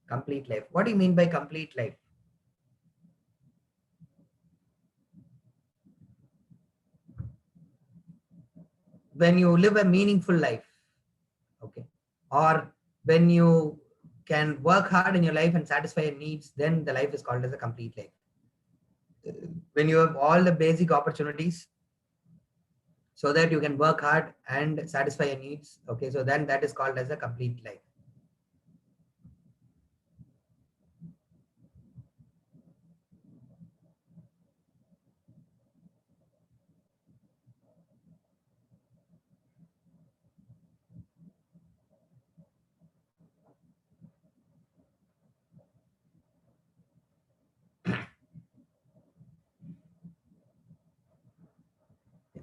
Speaker 1: Complete life. What do you mean by complete life? When you live a meaningful life, okay, or when you can work hard in your life and satisfy your needs, then the life is called as a complete life. When you have all the basic opportunities so that you can work hard and satisfy your needs, okay, so then that is called as a complete life.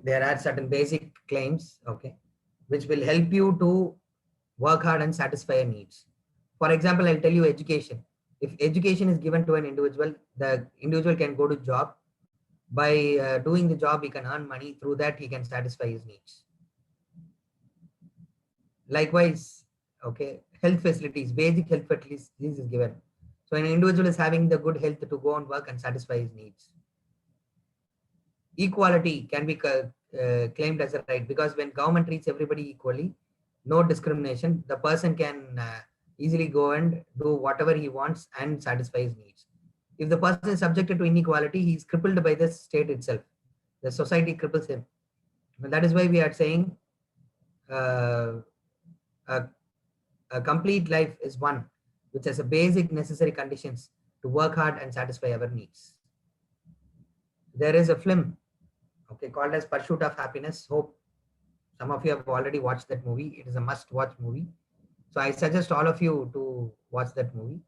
Speaker 1: There are certain basic claims, okay, which will help you to work hard and satisfy your needs. For example, I'll tell you education. If education is given to an individual, the individual can go to job. By doing the job, he can earn money. Through that, he can satisfy his needs. Likewise, okay, health facilities, basic health facilities is given. So an individual is having the good health to go and work and satisfy his needs. Equality can be claimed as a right, because when government treats everybody equally, no discrimination, the person can easily go and do whatever he wants and satisfy his needs. If the person is subjected to inequality, he is crippled by the state itself. The society cripples him. And that is why we are saying uh, a, a complete life is one which has a basic necessary conditions to work hard and satisfy our needs. There is a film, okay, called as Pursuit of Happiness. Hope some of you have already watched that movie. It is a must-watch movie. So I suggest all of you to watch that movie.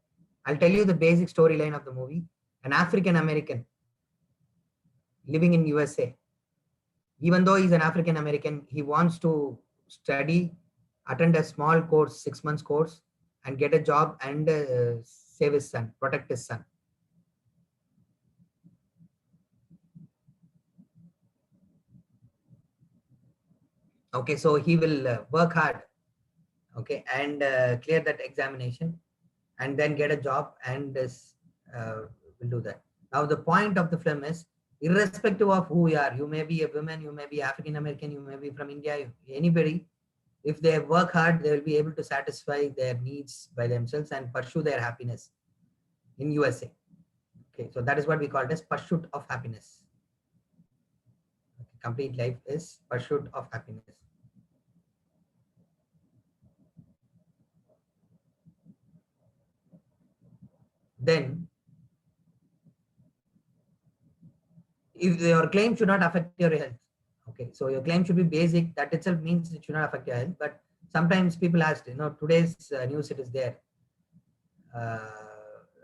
Speaker 1: I'll tell you the basic storyline of the movie. An African American living in USA. Even though he's an African American, he wants to study, attend a small course, 6 months course, and get a job and save his son, protect his son. Okay, so he will work hard, okay, and clear that examination, and then get a job and will do that. Now, the point of the film is, irrespective of who you are, you may be a woman, you may be African American, you may be from India, anybody, if they work hard, they will be able to satisfy their needs by themselves and pursue their happiness in USA. Okay, so that is what we call it as pursuit of happiness. Okay, complete life is pursuit of happiness. Then, if your claim should not affect your health, okay, so your claim should be basic. That itself means it should not affect your health. But sometimes people ask, today's news, it is there.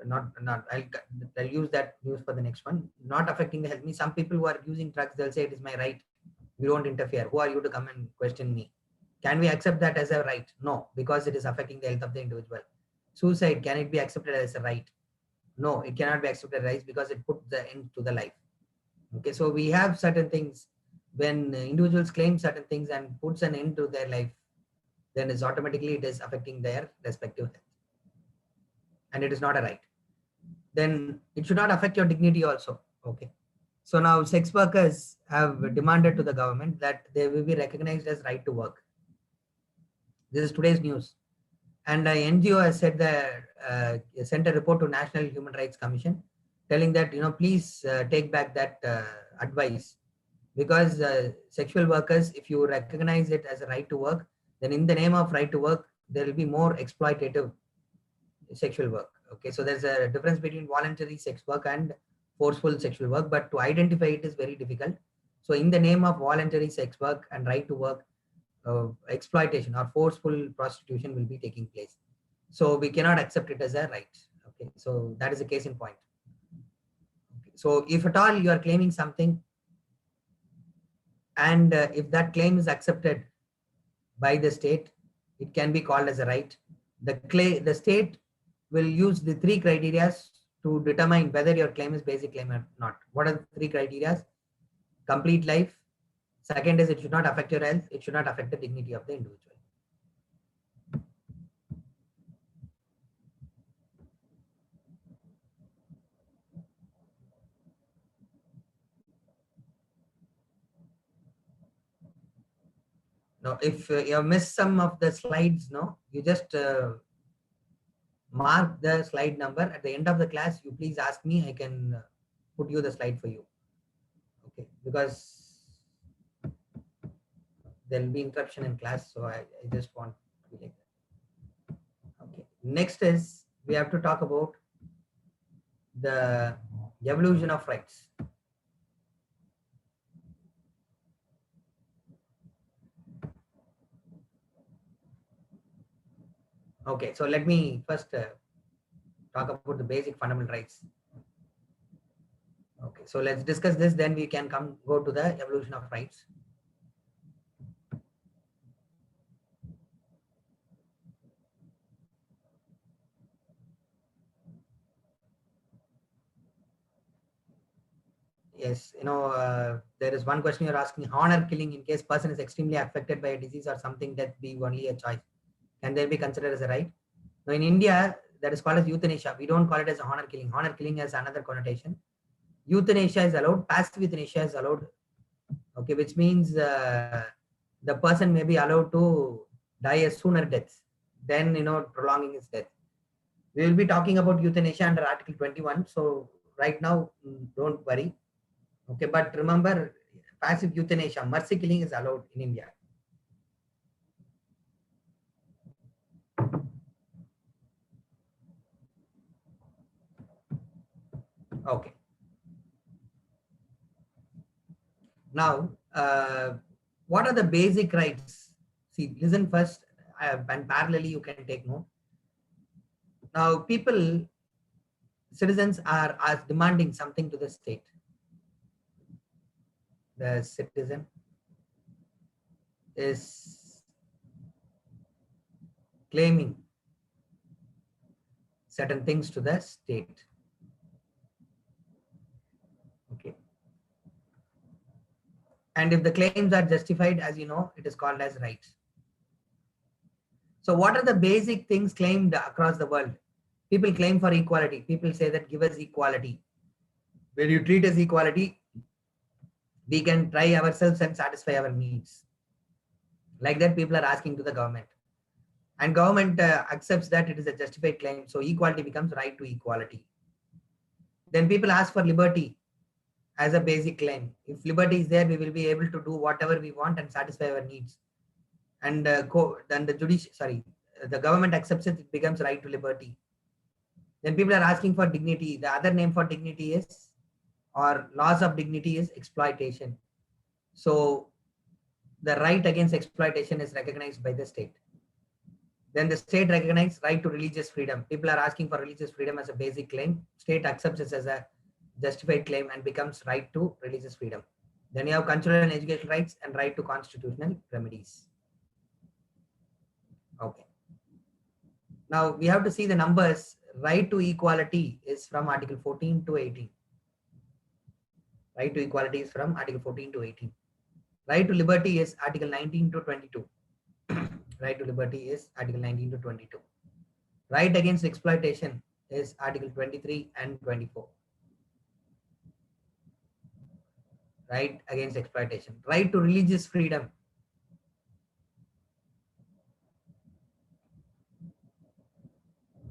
Speaker 1: Not I'll use that news for the next one. Not affecting the health means some people who are using drugs, they'll say it is my right. You don't interfere. Who are you to come and question me? Can we accept that as a right? No, because it is affecting the health of the individual. Suicide, can it be accepted as a right? No, it cannot be accepted as a right because it puts the end to the life. Okay, so we have certain things. When individuals claim certain things and puts an end to their life, then it's automatically it is affecting their respective health, and it is not a right. Then it should not affect your dignity also. Okay, so now sex workers have demanded to the government that they will be recognized as right to work. This is today's news, and NGO has said that sent a report to National Human Rights Commission, telling that please take back that advice, because sexual workers, if you recognize it as a right to work, then in the name of right to work, there will be more exploitative sexual work. Okay, so there's a difference between voluntary sex work and forceful sexual work, but to identify it is very difficult. So in the name of voluntary sex work and right to work, exploitation or forceful prostitution will be taking place. So we cannot accept it as a right. Okay, so that is a case in point. Okay. So if at all you are claiming something, and if that claim is accepted by the state, it can be called as a right. The state will use the three criteria to determine whether your claim is basic claim or not. What are the three criteria? Complete life. Second is it should not affect your health. It should not affect the dignity of the individual. Now, if you have missed some of the slides, you just mark the slide number. At the end of the class, you please ask me. I can put you the slide for you. Okay, because there will be interruption in class, so I just want to be like that. Okay, next is we have to talk about the evolution of rights. Okay, so let me first talk about the basic fundamental rights. Okay, so let's discuss this, then we can go to the evolution of rights. Yes, there is one question you're asking: honor killing in case person is extremely affected by a disease or something that be only a choice. Can there be considered as a right? Now in India, that is called as euthanasia. We don't call it as honor killing. Honor killing has another connotation. Euthanasia is allowed. Passive euthanasia is allowed. Okay, which means the person may be allowed to die a sooner death than prolonging his death. We will be talking about euthanasia under Article 21. So right now, don't worry. Okay, but remember, passive euthanasia, mercy killing is allowed in India. Okay. Now, what are the basic rights? See, listen first, and parallelly you can take note. Now, citizens are demanding something to the state. The citizen is claiming certain things to the state. Okay. And if the claims are justified, as you know, it is called as rights. So what are the basic things claimed across the world? People claim for equality. People say that give us equality. When you treat us equality, we can try ourselves and satisfy our needs. Like that, people are asking to the government. And government accepts that it is a justified claim. So equality becomes right to equality. Then people ask for liberty as a basic claim. If liberty is there, we will be able to do whatever we want and satisfy our needs. And then the government accepts it, it becomes right to liberty. Then people are asking for dignity. The other name for dignity is, or loss of dignity is exploitation. So the right against exploitation is recognized by the state. Then the state recognizes right to religious freedom. People are asking for religious freedom as a basic claim. State accepts it as a justified claim and becomes right to religious freedom. Then you have cultural and educational rights and right to constitutional remedies. Okay. Now we have to see the numbers. Right to equality is from Article 14 to 18. Right to equality is from Article 14 to 18. Right to liberty is Article 19 to 22. Right to liberty is Article 19 to 22. Right against exploitation is Article 23 and 24. Right against exploitation. Right to religious freedom.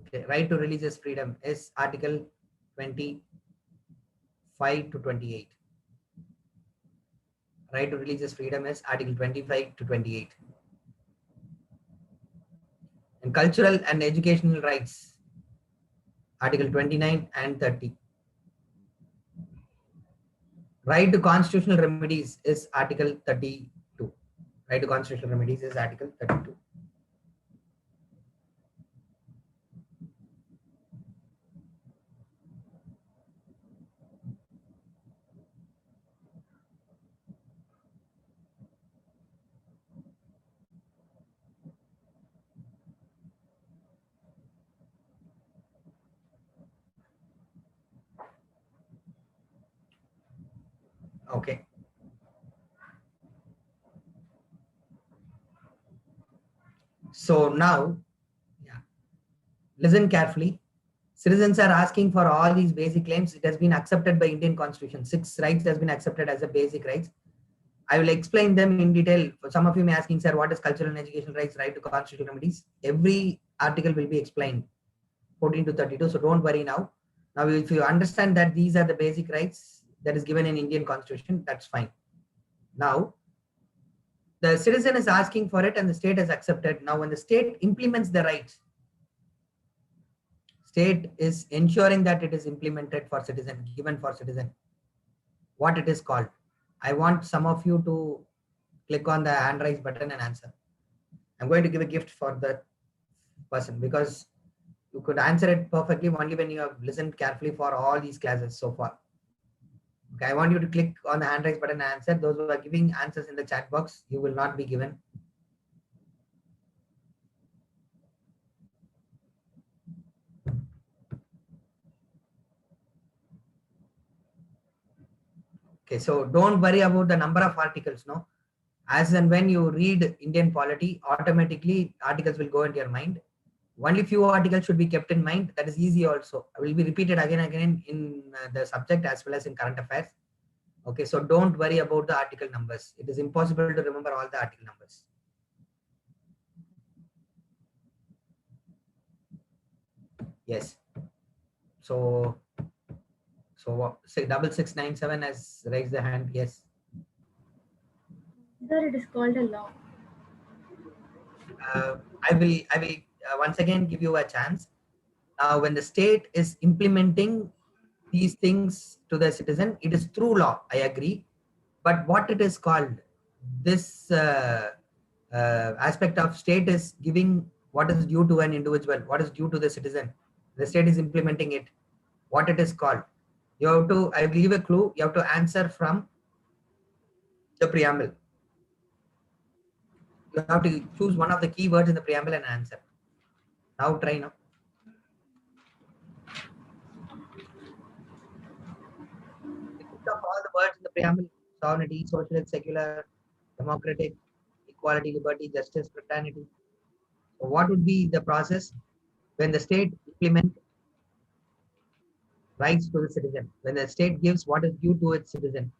Speaker 1: Okay. Right to religious freedom is Article 25 to 28. Right to religious freedom is Article 25 to 28. And cultural and educational rights, Article 29 and 30. Right to constitutional remedies is Article 32. Right to constitutional remedies is Article 32. Okay. So now, yeah, listen carefully. Citizens are asking for all these basic claims. It has been accepted by Indian Constitution. 6 rights has been accepted as a basic rights. I will explain them in detail. For some of you may asking, sir, what is cultural and educational rights, right to constitutional remedies? Every article will be explained, 14 to 32. So don't worry now. Now, if you understand that these are the basic rights that is given in Indian Constitution, that's fine. Now, the citizen is asking for it and the state has accepted. Now, when the state implements the rights, state is ensuring that it is implemented for citizen, given for citizen. What it is called. I want some of you to click on the hand raise button and answer. I'm going to give a gift for that person because you could answer it perfectly only when you have listened carefully for all these classes so far. Okay, I want you to click on the hand raise button and answer. Those who are giving answers in the chat box, you will not be given. Okay, so don't worry about the number of articles, no. As and when you read Indian polity, automatically articles will go into your mind. Only few articles should be kept in mind. That is easy also. Will be repeated again and again in the subject as well as in current affairs. Okay, so don't worry about the article numbers. It is impossible to remember all the article numbers. Yes. So say 6697 has raised the hand. Yes.
Speaker 2: Sir, it is called a law.
Speaker 1: I will once again give you a chance. Now, when the state is implementing these things to the citizen, it is through law. I agree, but what it is called, this aspect of state is giving what is due to an individual, what is due to the citizen. The state is implementing it. What it is called? You have to. I will give a clue. You have to answer from the preamble. You have to choose one of the key words in the preamble and answer. Now try now. Think of all the words in the preamble: sovereignty, socialist, secular, democratic, equality, liberty, justice, fraternity. So what would be the process when the state implement rights to the citizen? When the state gives what is due to its citizen.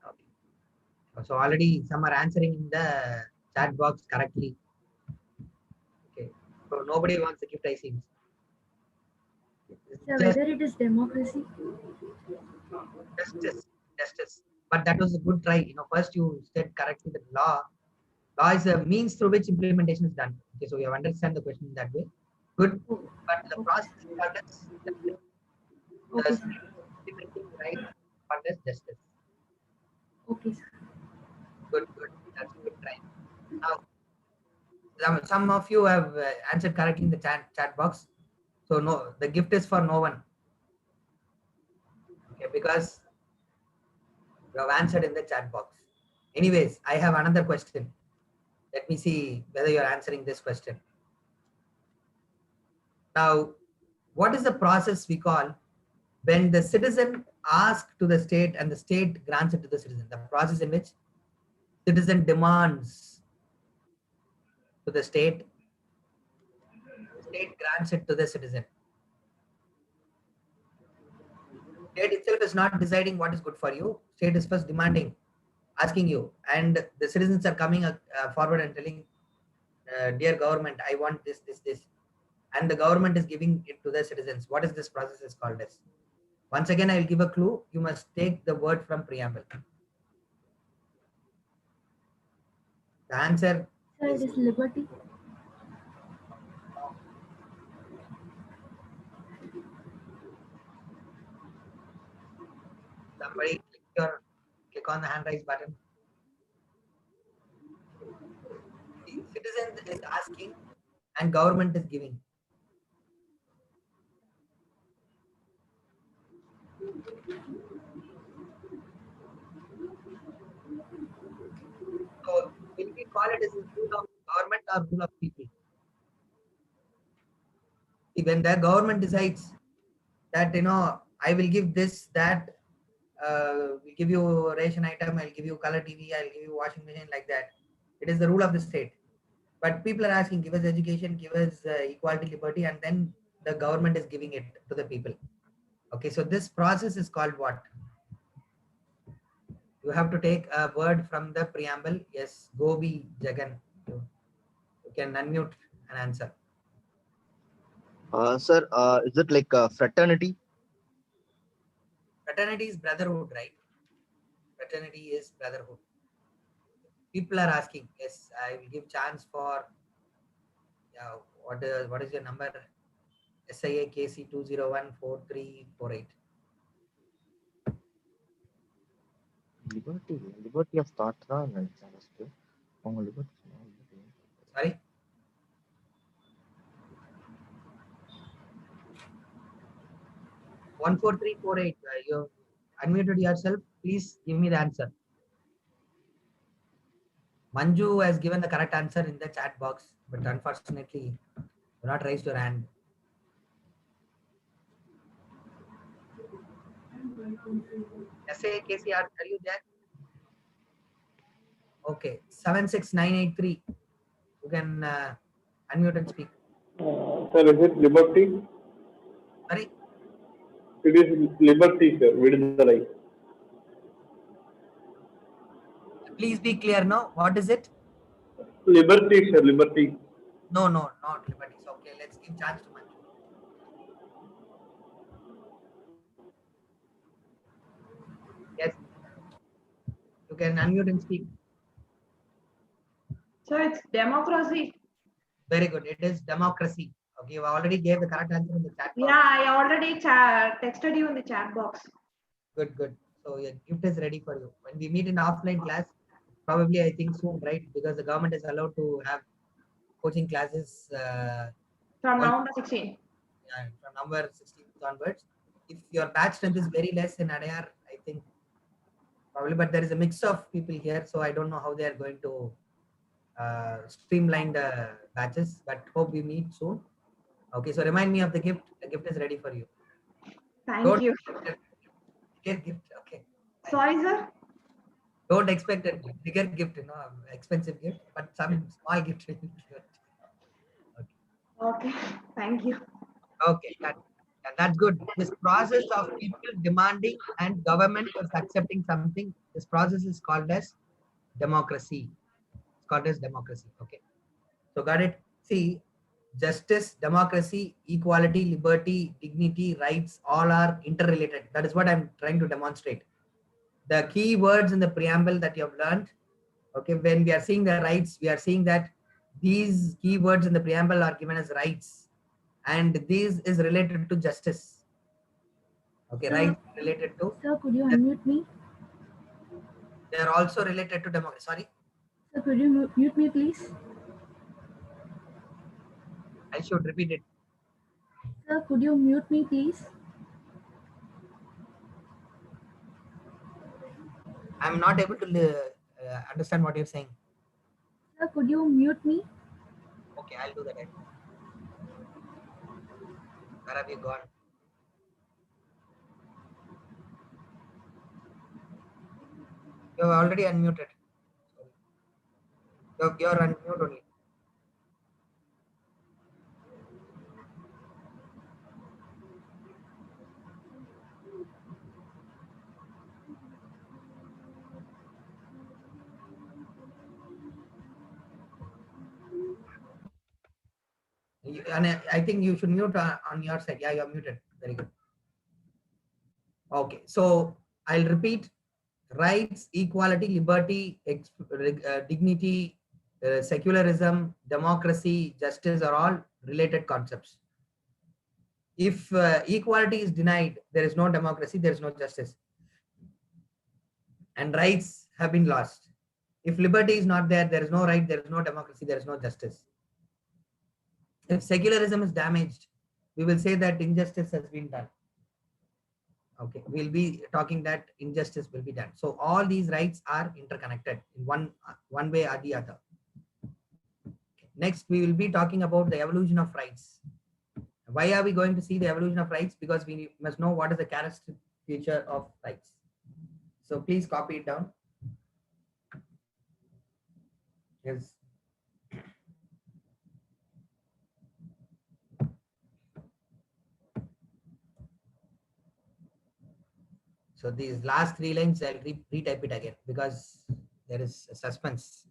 Speaker 1: Okay. So already some are answering in the chat box correctly. Okay. So nobody wants the gift, I seems.
Speaker 2: Sir,
Speaker 1: Just
Speaker 2: whether it is democracy?
Speaker 1: justice, justice. But that was a good try. First you said correctly that law is a means through which implementation is done. Okay, so you have understand the question in that way. Good.
Speaker 2: Oh,
Speaker 1: But the
Speaker 2: okay,
Speaker 1: process is
Speaker 2: sir.
Speaker 1: called as justice. The
Speaker 2: Okay, sir.
Speaker 1: state implementing right called as justice.
Speaker 2: Okay, sir.
Speaker 1: Good, good. That's a good try. Now, some of you have answered correctly in the chat box. So no, the gift is for no one. Okay, because you have answered in the chat box. Anyways, I have another question. Let me see whether you're answering this question. Now, what is the process we call when the citizen asks to the state and the state grants it to the citizen? The process in which citizen demands to the state grants it to the citizen. State itself is not deciding what is good for you. State is first demanding, asking you, and the citizens are coming forward and telling, "Dear government, I want this, this, this," and the government is giving it to the citizens. What is this process is called as? Once again, I will give a clue. You must take the word from preamble. The answer
Speaker 2: Sir, it
Speaker 1: is
Speaker 2: is liberty.
Speaker 1: somebody click on the hand raise button. The citizen is asking and government is giving. So will we call it as a rule of government or rule of people? See, when the government decides that I will give this, that, will give you ration item, I'll give you color TV, I'll give you washing machine, like that. It is the rule of the state. But people are asking, give us education, give us equality, liberty, and then the government is giving it to the people. Okay, so this process is called what? You have to take a word from the preamble. Yes, Gobi Jagan. You can unmute and answer.
Speaker 3: Sir, is it like fraternity?
Speaker 1: Fraternity is brotherhood, right? Fraternity is brotherhood. People are asking. Yes, I will give chance for. Yeah, what is your number? SIA KC 2014348.
Speaker 3: Liberty, liberty of thought தான் நினைச்சேன் first. அவங்க liberty.
Speaker 1: Sorry. 14348. You unmuted yourself. Please give me the answer. Manju has given the correct answer in the chat box, but unfortunately, you not raised your hand. KCR, are you there? Okay, 76983. You can unmute and speak.
Speaker 4: Sir, is it liberty?
Speaker 1: Sorry,
Speaker 4: It is liberty, sir. Vidudalai.
Speaker 1: please be clear now. What is it?
Speaker 4: Liberty, sir. Liberty.
Speaker 1: No, no, not liberties. Okay, let's give chance to Manju. Yes, you can unmute and speak.
Speaker 5: So it's democracy.
Speaker 1: Very good. It is democracy. Okay, you already gave the correct answer in the chat box.
Speaker 5: Yeah, I already texted you in the chat box.
Speaker 1: Good, good. So your gift is ready for you. When we meet in offline class, probably I think soon, right? Because the government is allowed to have coaching classes
Speaker 5: From
Speaker 1: all,
Speaker 5: November 16.
Speaker 1: from November 16th onwards. If your batch strength is very less in Adayar, I think probably, but there is a mix of people here, so I don't know how they are going to streamline the batches, but hope we meet soon. Okay, so remind me of the gift. The gift is ready for you.
Speaker 5: Thank you.
Speaker 1: Bigger gift. Okay.
Speaker 5: Sorry, sir.
Speaker 1: Don't expect a bigger gift, expensive gift, but some small gift will be good.
Speaker 5: Okay. Thank you.
Speaker 1: Okay, that's good. This process of people demanding and government is accepting something, this process is called as democracy. It's called as democracy. Okay. So got it. See, justice, democracy, equality, liberty, dignity, rights, all are interrelated. That is what I'm trying to demonstrate. The key words in the preamble that you have learned, okay, when we are seeing the rights, we are seeing that these key words in the preamble are given as rights, and this is related to justice. Okay,
Speaker 2: Sir,
Speaker 1: rights related to,
Speaker 2: sir, could you unmute me?
Speaker 1: they are also related to democracy. Sorry,
Speaker 2: Sir, could you mute me, please?
Speaker 1: I should repeat it.
Speaker 2: Sir, could you mute me, please?
Speaker 1: I'm not able to understand what you're saying.
Speaker 2: Sir, could you mute me?
Speaker 1: Okay, I'll do that. Where have you gone? You have already unmuted. You're unmute only. And I think you should mute on your side. Yeah, you're muted. Very good. Okay, so I'll repeat: rights, equality, liberty, dignity, secularism, democracy, justice are all related concepts. If equality is denied, there is no democracy, there is no justice, and rights have been lost. If liberty is not there, there is no right, there is no democracy, there is no justice. If secularism is damaged, we will say that injustice has been done. Okay, we'll be talking that injustice will be done. So all these rights are interconnected in one way or the other. Okay. Next, we will be talking about the evolution of rights. Why are we going to see the evolution of rights? Because we must know what is the characteristic feature of rights. So please copy it down. Yes. So these last three lines, I'll retype it again because there is a suspense.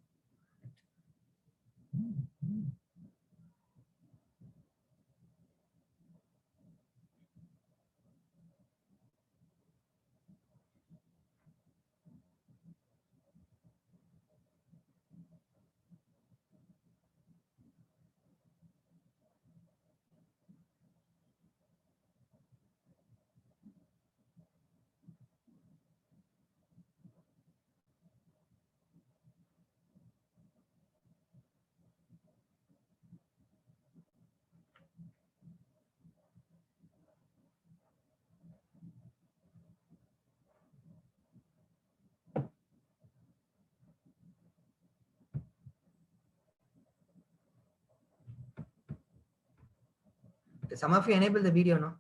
Speaker 1: Okay, some of you enable the video, no?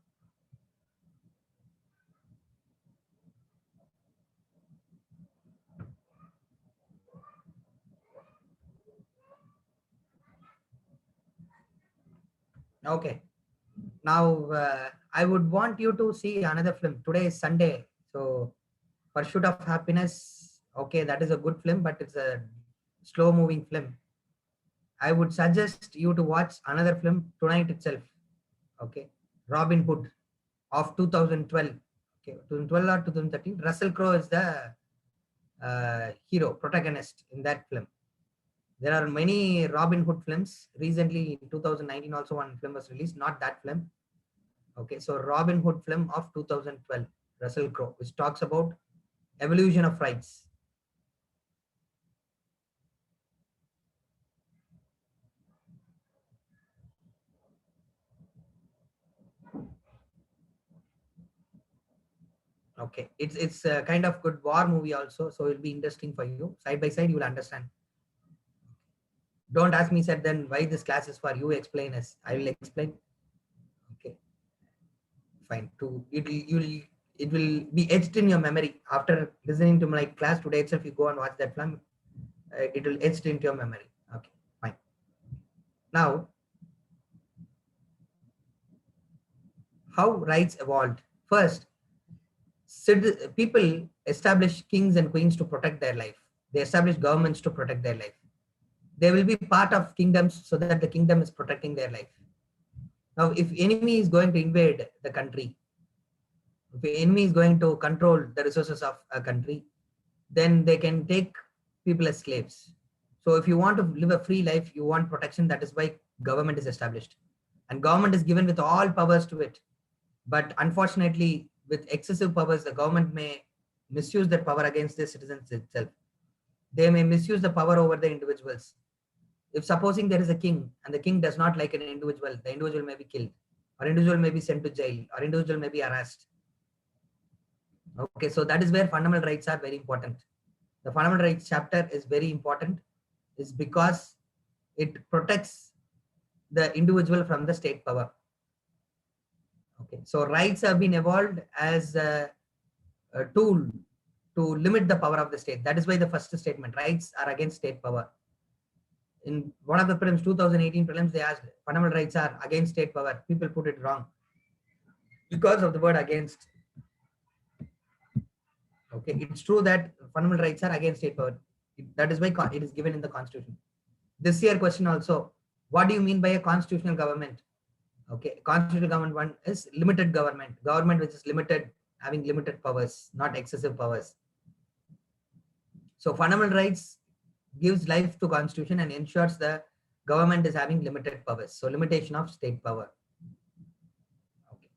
Speaker 1: Okay. Now, I would want you to see another film. Today is Sunday. So, Pursuit of Happiness. Okay, that is a good film, but it's a slow moving film. I would suggest you to watch another film tonight itself. Okay. Robin Hood of 2012. Okay, 2012 or 2013. Russell Crowe is the hero, protagonist in that film. There are many Robin Hood films. Recently, in 2019, also one film was released, not that film. Okay, so Robin Hood film of 2012, Russell Crowe, which talks about evolution of rights. Okay, it's a kind of good war movie also, so it'll be interesting for you. Side by side, you will understand. Don't ask me, said then why this class is for you. Explain us. I will explain. Okay, fine. It will be etched in your memory after listening to my class today itself. You go and watch that film. It will etched into your memory. Okay, fine. Now, how rights evolved. First, people establish kings and queens to protect their life. They establish governments to protect their life. They will be part of kingdoms so that the kingdom is protecting their life. Now, if enemy is going to invade the country, if the enemy is going to control the resources of a country, then they can take people as slaves. So if you want to live a free life, you want protection. That is why government is established. And government is given with all powers to it. But unfortunately, with excessive powers, the government may misuse that power against the citizens itself. They may misuse the power over the individuals. If supposing there is a king and the king does not like an individual, the individual may be killed, or individual may be sent to jail, or individual may be harassed. Okay, so that is where fundamental rights are very important. The fundamental rights chapter is very important, is because it protects the individual from the state power. Okay, so rights have been evolved as a tool to limit the power of the state. That is why the first statement, rights are against state power. In one of the prelims, 2018 prelims, they asked fundamental rights are against state power. People put it wrong because of the word against. Okay, it's true that fundamental rights are against state power. That is why it is given in the constitution. This year question also, what do you mean by a constitutional government? Okay, constitutional government one is limited government, government which is limited, having limited powers, not excessive powers. So fundamental rights gives life to constitution and ensures the government is having limited powers. So limitation of state power. Okay.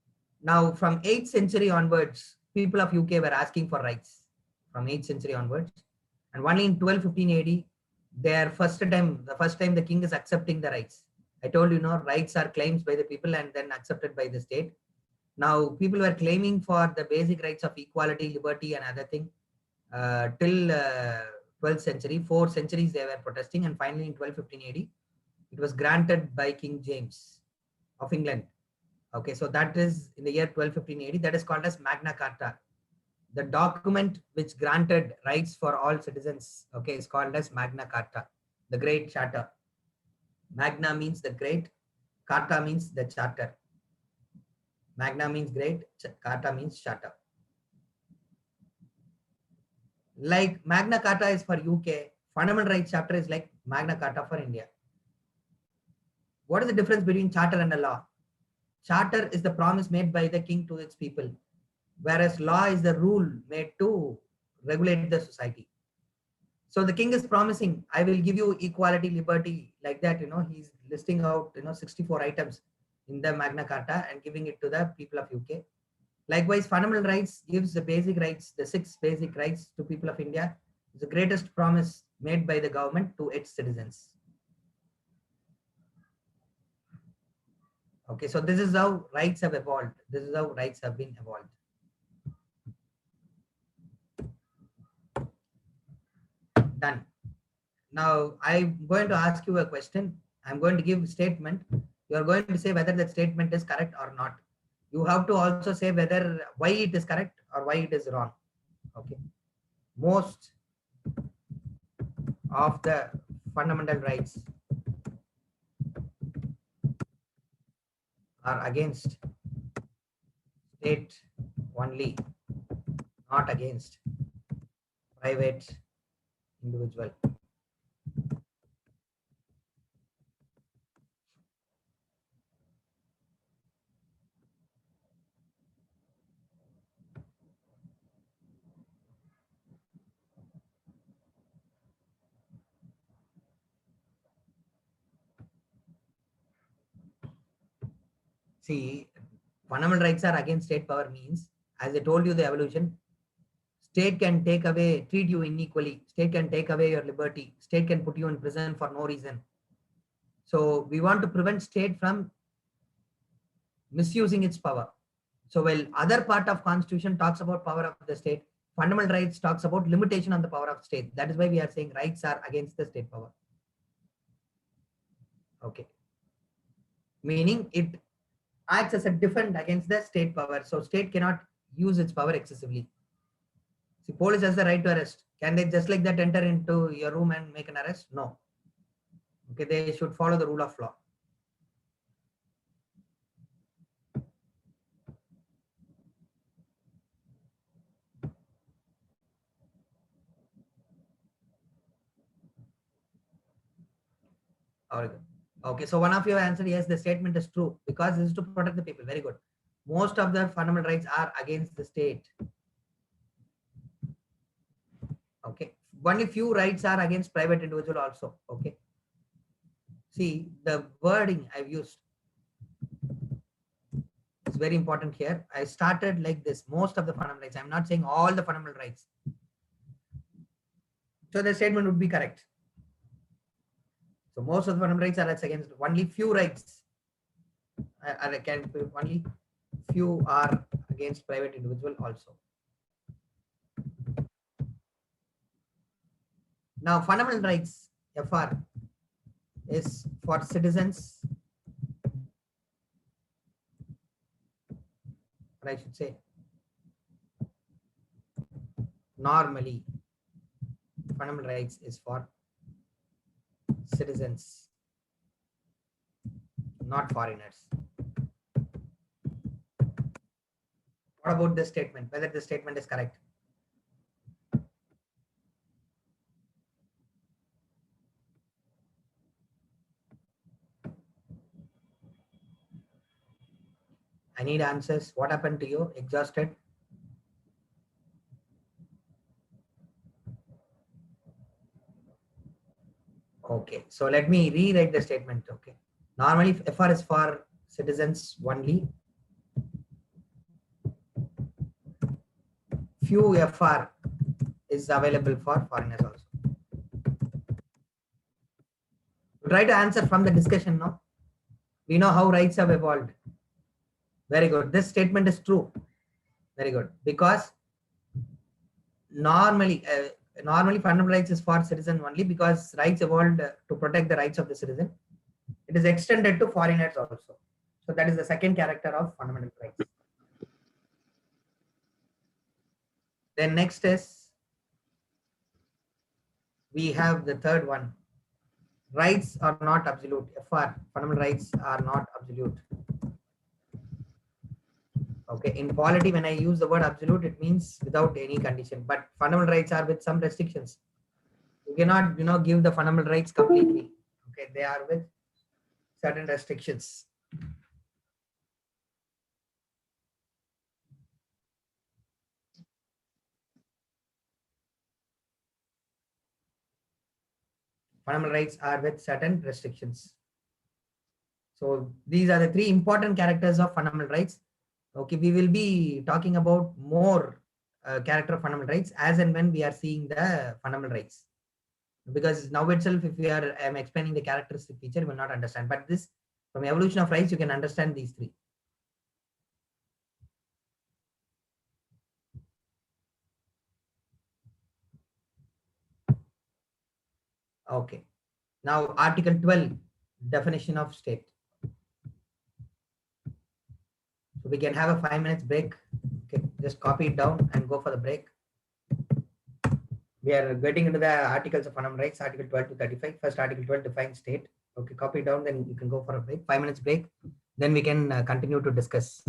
Speaker 1: Now from 8th century onwards, people of UK were asking for rights from 8th century onwards. And only in 1215 AD, the first time the king is accepting the rights. I told you, rights are claims by the people and then accepted by the state. Now people were claiming for the basic rights of equality, liberty and other thing till 12th century. 4 centuries they were protesting, and finally in 1215 AD, it was granted by King James of England. Okay, so that is in the year 1215 AD. That is called as Magna Carta. The document which granted rights for all citizens, okay, is called as Magna Carta, the Great Charter. Magna means the great, Carta means the charter. Magna means great, Carta means charter. Like Magna Carta is for UK, Fundamental Rights Chapter is like Magna Carta for India. What is the difference between charter and a law? Charter is the promise made by the king to its people, whereas law is the rule made to regulate the society. So the king is promising, I will give you equality, liberty, like that, he's listing out, 64 items in the Magna Carta and giving it to the people of UK. Likewise, fundamental rights gives the basic rights, the 6 basic rights to people of India. It's the greatest promise made by the government to its citizens. Okay, so this is how rights have evolved. This is how rights have been evolved. Done. Now I'm going to ask you a question. I'm going to give a statement. You are going to say whether that statement is correct or not. You have to also say whether why it is correct or why it is wrong. Okay. Most of the fundamental rights are against state only, not against private individual. See, fundamental rights are against state power means, as I told you, the evolution, state can take away, treat you unequally, state can take away your liberty, state can put you in prison for no reason. So we want to prevent state from misusing its power. So while other part of constitution talks about power of the state, fundamental rights talks about limitation on the power of state. That is why we are saying rights are against the state power. Okay. Meaning it acts as a defense against the state power. So state cannot use its power excessively. See, police has the right to arrest. Can they just like that enter into your room and make an arrest? No. Okay, they should follow the rule of law. Very good. Okay, so one of you answered yes, the statement is true because this is to protect the people. Very good. Most of the fundamental rights are against the state. Okay, only few rights are against private individual also. Okay, see the wording I've used is very important here. I started like this, most of the fundamental rights. I'm not saying all the fundamental rights. So the statement would be correct. So most of the fundamental rights are against, only few rights only few are against private individual also. Now fundamental rights, FR, is for citizens, or I should say normally fundamental rights is for citizens, not foreigners. What about this statement? Whether the statement is correct? I need answers. What happened to you? Exhausted? Okay, so let me rewrite the statement. Okay, normally FR is for citizens only. Few FR is available for foreigners also. Try to answer from the discussion now. We know how rights have evolved. Very good. This statement is true. Very good. Because normally fundamental rights is for citizen only because rights evolved to protect the rights of the citizen. It is extended to foreigners also. So that is the second character of fundamental rights. Then next is, we have the third one. Rights are not absolute. FR, fundamental rights are not absolute. Okay, in polity, when I use the word absolute, it means without any condition. But fundamental rights are with some restrictions. You cannot, give the fundamental rights completely. Okay, they are with certain restrictions. Fundamental rights are with certain restrictions. So these are the three important characters of fundamental rights. Okay, we will be talking about more character of fundamental rights as and when we are seeing the fundamental rights. Because now itself, if we are explaining the characteristic feature, you will not understand. But this, from evolution of rights, you can understand these three. Okay. Now Article 12, definition of state. So we can have a 5 minutes break. Okay, just copy it down and go for the break. We are getting into the articles of fundamental rights, Article 12 to 35. First, Article 12 defines state. Okay, copy it down, then you can go for a break. 5 minutes break. then we can continue to discuss.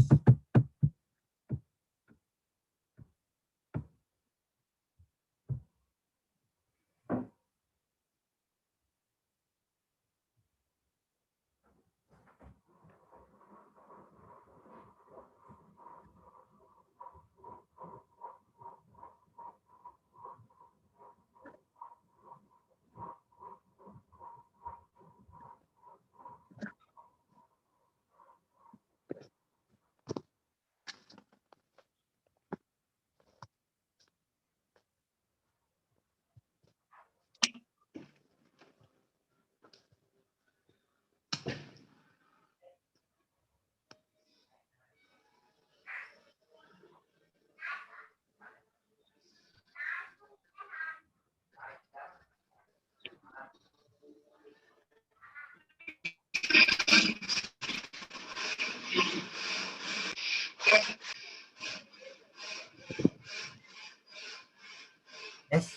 Speaker 1: Yes.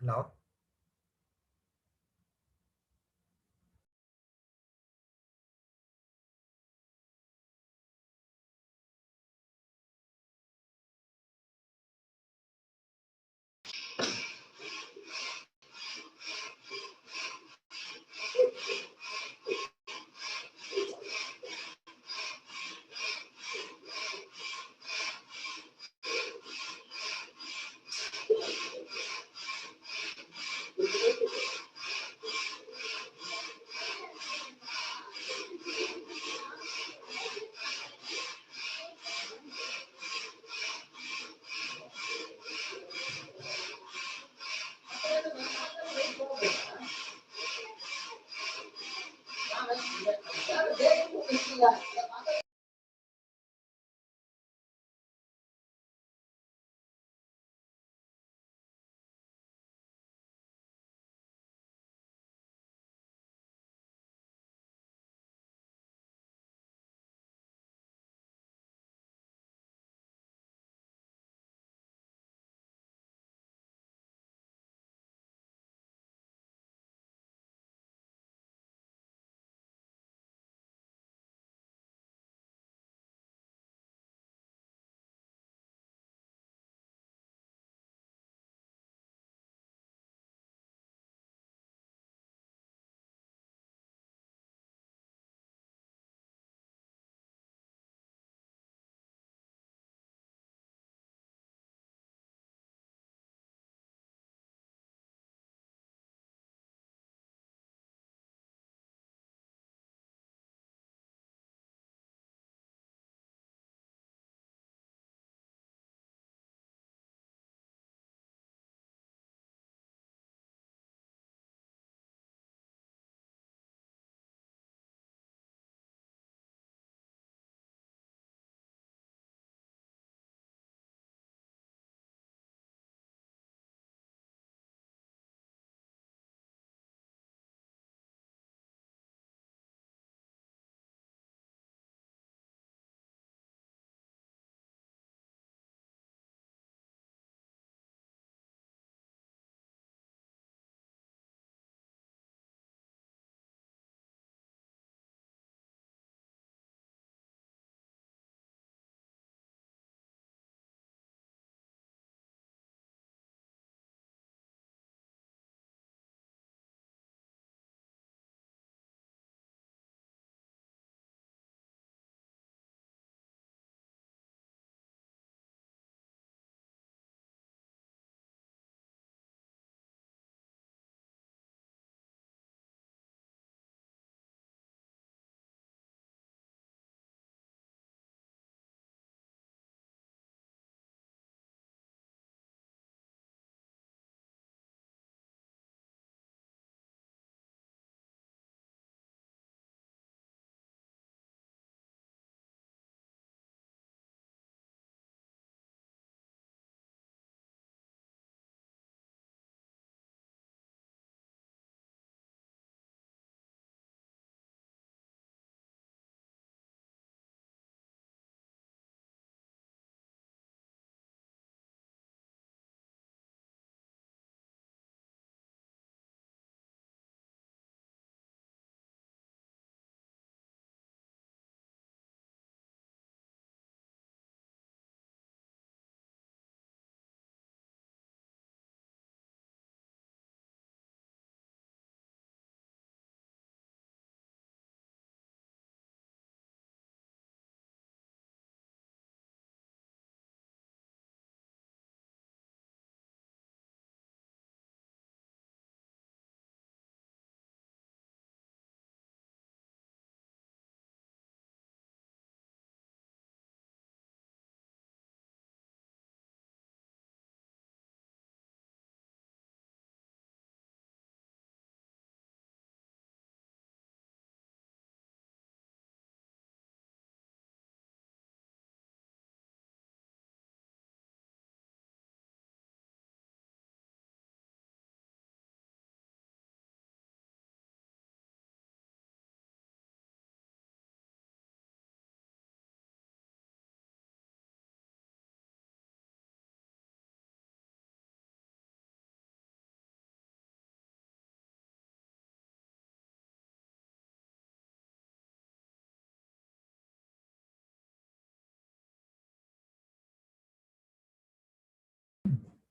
Speaker 1: Hello.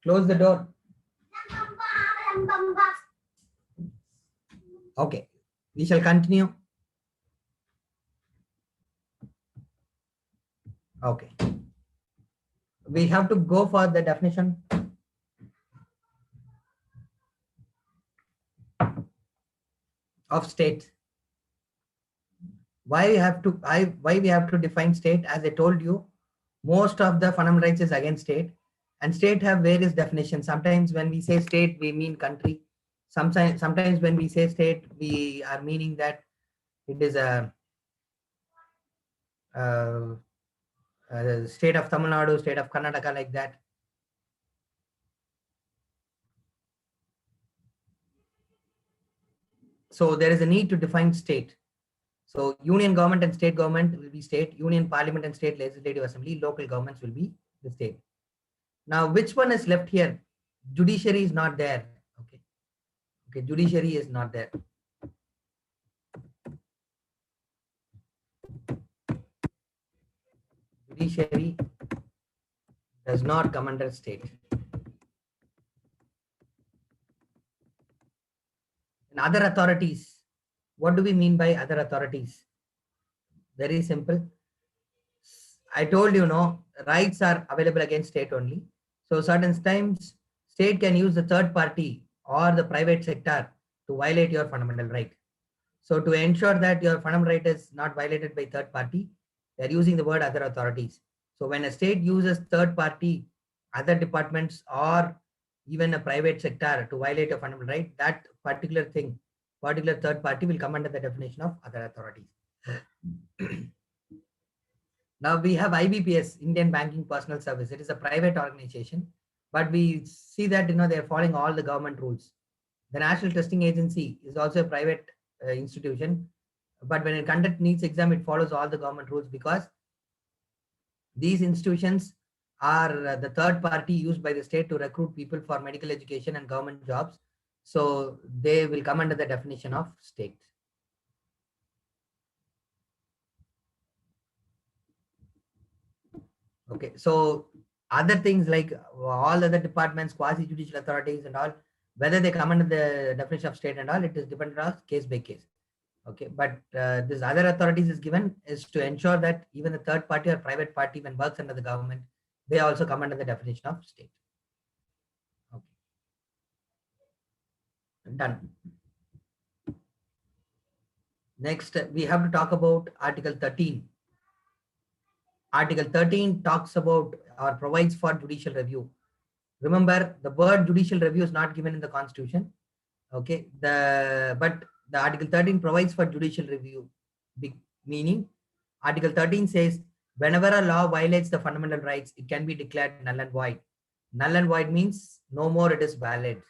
Speaker 1: Close the door. Okay, we shall continue. Okay, we have to go for the definition of state. Why we have to define state? As I told you, most of the fundamental rights is against state, and state have various definitions. Sometimes when we say state, we mean country. Sometimes when we say state, we are meaning that it is a state of Tamil Nadu, state of Karnataka, like that. So there is a need to define state. So union government and state government will be state, union parliament and state legislative assembly, local governments will be the state. Now, which one is left here? Judiciary is not there. Okay. Okay, judiciary is not there. Judiciary does not come under state. And other authorities, what do we mean by other authorities? Very simple. I told you, no, rights are available against state only. So certain times state can use the third party or the private sector to violate your fundamental right. So to ensure that your fundamental right is not violated by third party, they are using the word other authorities. So when a state uses third party, other departments, or even a private sector to violate a fundamental right, that particular thing, particular third party will come under the definition of other authorities. Now we have IBPS, Indian Banking Personal Service. It is a private organization, but we see that they are following all the government rules. The National Testing Agency is also a private institution, but when it conducts needs exam, it follows all the government rules, because these institutions are the third party used by the state to recruit people for medical education and government jobs. So they will come under the definition of state. Okay, so other things like all other departments, quasi-judicial authorities and all, whether they come under the definition of state and all, it is dependent on case by case. Okay, but this other authorities is given is to ensure that even the third party or private party, when works under the government, they also come under the definition of state. Okay, done. Next, we have to talk about Article 13. Article 13 talks about or provides for judicial review. Remember, the word judicial review is not given in the Constitution. Okay, but the Article 13 provides for judicial review. Big meaning, Article 13 says whenever a law violates the fundamental rights, it can be declared null and void. Null and void means no more it is valid.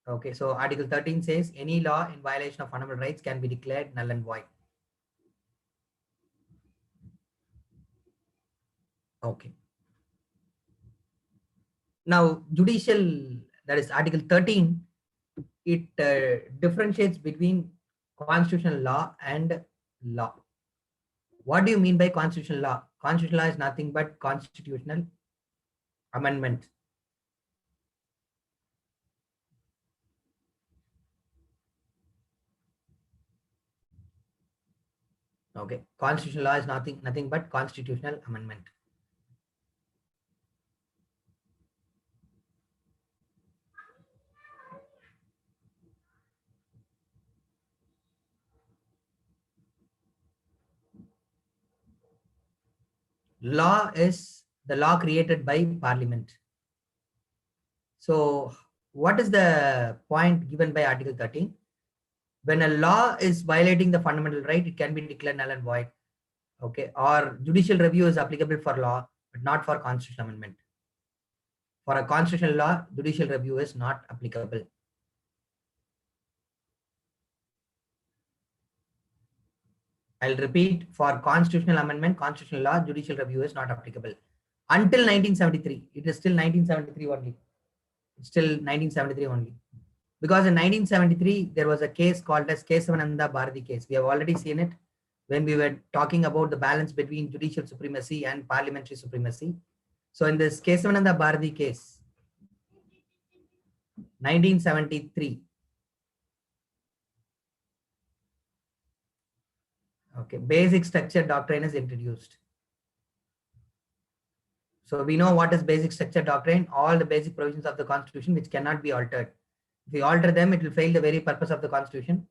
Speaker 1: Okay, so Article 13 says any law in violation of fundamental rights can be declared null and void. Okay. Now, judicial, that is Article 13, it differentiates between constitutional law and law. What do you mean by constitutional law? Constitutional law is nothing but constitutional amendment. Okay, constitutional law is nothing but constitutional amendment. Law is the law created by Parliament. So what is the point given by Article 13? When a law is violating the fundamental right, it can be declared null and void. Okay, or judicial review is applicable for law, but not for constitutional amendment. For a constitutional law, judicial review is not applicable. I'll repeat, for constitutional amendment, constitutional law, judicial review is not applicable. Until 1973, it is still 1973 only. It's still 1973 only. Because in 1973, there was a case called as Kesavananda Bharati case. We have already seen it when we were talking about the balance between judicial supremacy and parliamentary supremacy. So in this Kesavananda Bharati case, 1973. Okay, basic structure doctrine is introduced. So we know what is basic structure doctrine, all the basic provisions of the constitution which cannot be altered. If we alter them, it will fail the very purpose of the constitution.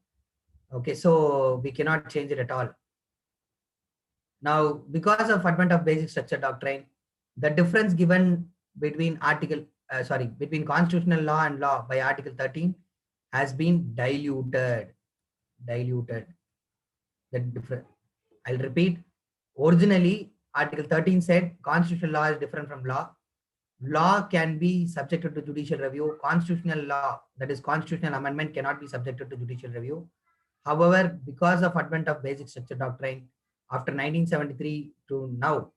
Speaker 1: Okay, so we cannot change it at all. Now, because of advent of basic structure doctrine, the difference given between between constitutional law and law by Article 13 has been diluted. The different. I'll repeat. Originally, Article 13 said constitutional law is different from law. Law can be subjected to judicial review. Constitutional law, that is constitutional amendment, cannot be subjected to judicial review. However, because of advent of basic structure doctrine, after 1973 to now,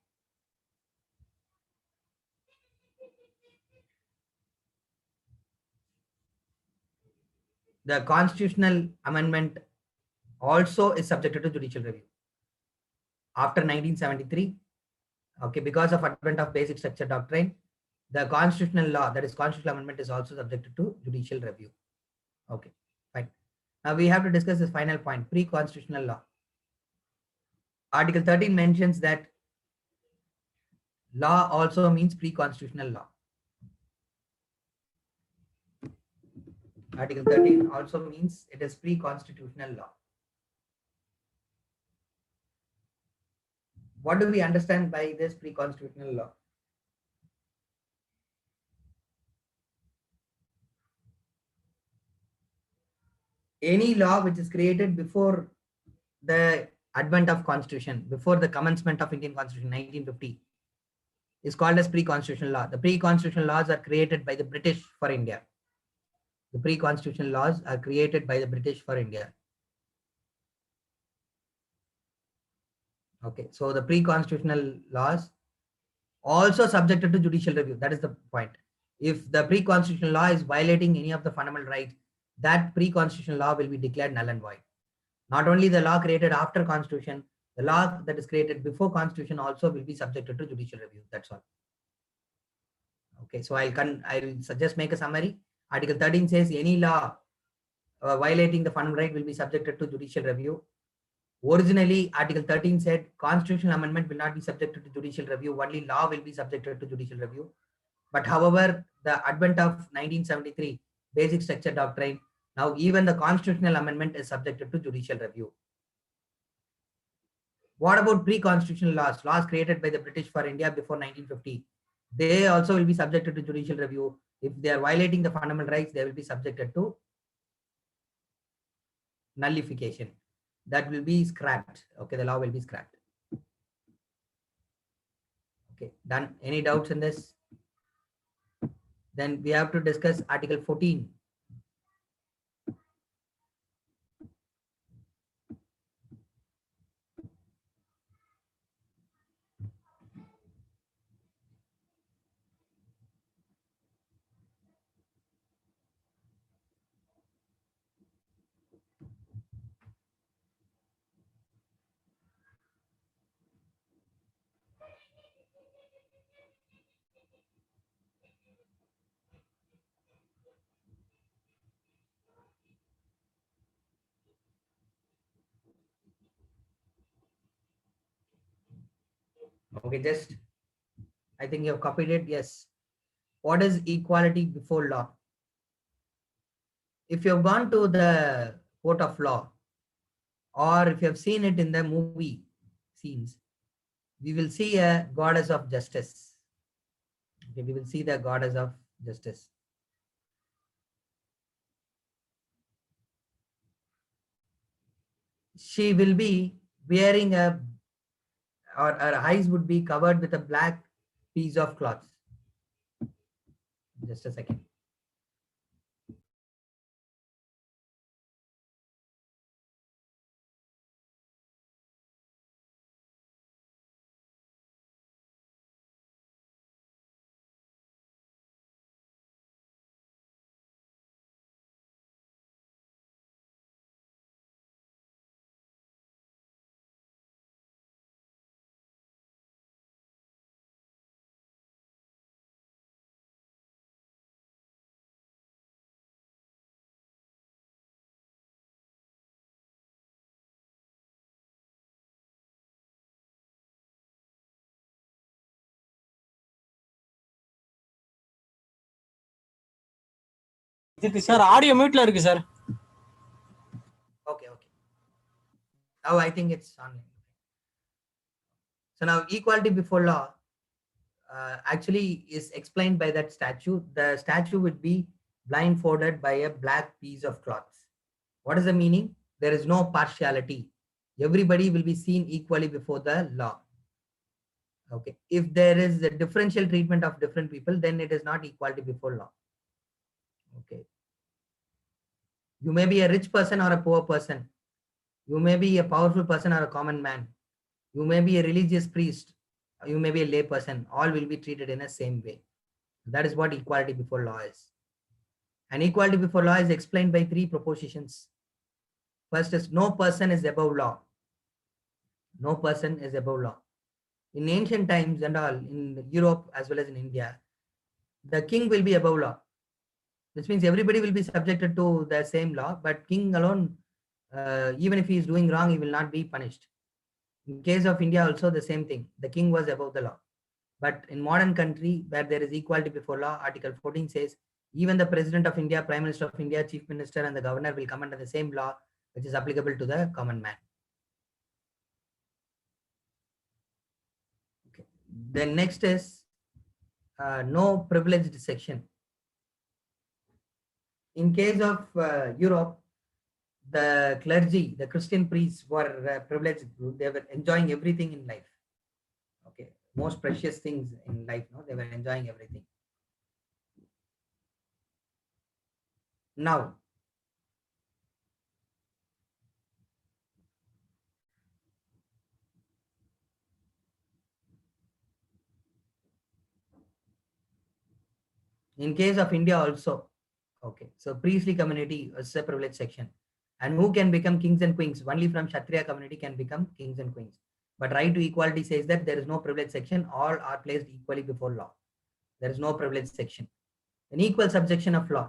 Speaker 1: the constitutional amendment also is subjected to judicial review. After 1973, okay, because of advent of basic structure doctrine, the constitutional law, that is constitutional amendment, is also subjected to judicial review. Okay, fine. Now we have to discuss this final point, pre-constitutional law. Article 13 mentions that law also means pre-constitutional law. Article 13 also means it is pre-constitutional law. What do we understand by this pre-constitutional law? Any law which is created before the advent of constitution, before the commencement of Indian Constitution 1950, is called as pre-constitutional law. The pre-constitutional laws are created by the British for India. The pre-constitutional laws are created by the British for India. Okay, so the pre-constitutional laws also subjected to judicial review. That is the point. If the pre-constitutional law is violating any of the fundamental rights, that pre-constitutional law will be declared null and void. Not only the law created after constitution, the law that is created before constitution also will be subjected to judicial review. That's all. Okay, so I'll suggest make a summary. Article 13 says any law violating the fundamental right will be subjected to judicial review. Originally, Article 13 said constitutional amendment will not be subjected to judicial review, only law will be subjected to judicial review. But however, the advent of 1973 basic structure doctrine, now even the constitutional amendment is subjected to judicial review. What about pre-constitutional laws, laws created by the British for India before 1950? They also will be subjected to judicial review. If they are violating the fundamental rights, they will be subjected to nullification. That will be scrapped. Okay, the law will be scrapped. Okay, done. Any doubts in this? Then we have to discuss Article 14. Okay, just I think you have copied it. Yes. What is equality before law? If you have gone to the court of law, or if you have seen it in the movie scenes, we will see a goddess of justice. Okay, we will see the goddess of justice. She will be wearing or her eyes would be covered with a black piece of cloth. Just a second.
Speaker 6: Sir audio மியூட்ல இருக்கு sir.
Speaker 1: Okay. Now I think it's on. So now equality before law actually is explained by that statue. The statue would be blindfolded by a black piece of cloth. What is the meaning? There is no partiality. Everybody will be seen equally before the law. Okay. If there is a differential treatment of different people, then it is not equality before law. Okay. You may be a rich person or a poor person. You may be a powerful person or a common man. You may be a religious priest. You may be a lay person. All will be treated in the same way. That is what equality before law is. And equality before law is explained by 3 propositions. First is no person is above law. No person is above law. In ancient times and all, in Europe as well as in India, the king will be above law. This means everybody will be subjected to the same law, but king alone, even if he is doing wrong, he will not be punished. In case of India also the same thing. The king was above the law. But in modern country where there is equality before law, Article 14 says even the President of India, Prime Minister of India, Chief Minister and the Governor will come under the same law which is applicable to the common man. Okay. Then next is no privileged section. In case of Europe, the clergy, the Christian priests were privileged group. They were enjoying everything in life. Okay, most precious things in life. No, they were enjoying everything. Now, in case of India also, okay, so priestly community is a privileged section. And who can become kings and queens? Only from Kshatriya community can become kings and queens. But right to equality says that there is no privileged section. All are placed equally before law. There is no privileged section. An equal subjection of law.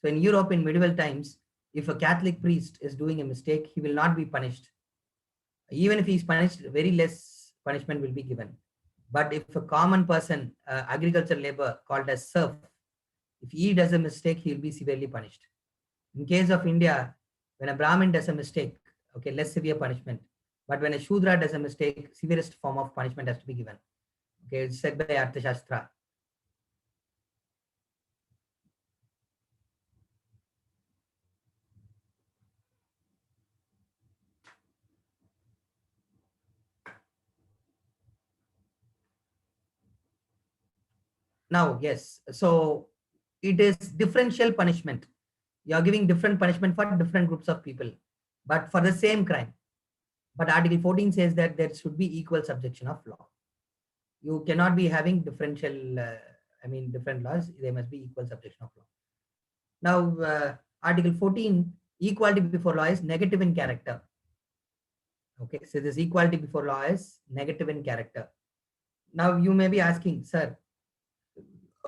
Speaker 1: So in Europe in medieval times, if a Catholic priest is doing a mistake, he will not be punished. Even if he is punished, very less punishment will be given. But if a common person, agricultural labor called as serf, if he does a mistake, he will be severely punished. In case of India, when a Brahmin does a mistake, okay, less severe punishment. But when a Shudra does a mistake, severest form of punishment has to be given. Okay, it's said by Arthashastra. Now, yes, so it is differential punishment. You are giving different punishment for different groups of people, but for the same crime. But Article 14 says that there should be equal subjection of law. You cannot be having differential, different laws. There must be equal subjection of law. Now, Article 14, equality before law is negative in character. Okay, so this equality before law is negative in character. Now, you may be asking, sir,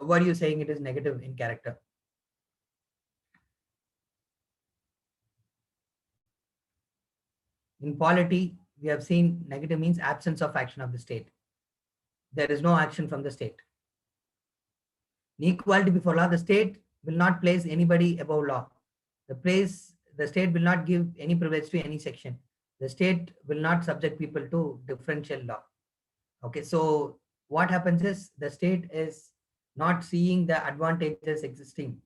Speaker 1: what are you saying it is negative in character? In polity, we have seen negative means absence of action of the state. There is no action from the state. In equality before law, the state will not place anybody above law. The state will not give any privilege to any section. The state will not subject people to differential law. Okay, so what happens is the state is not seeing the advantages existing.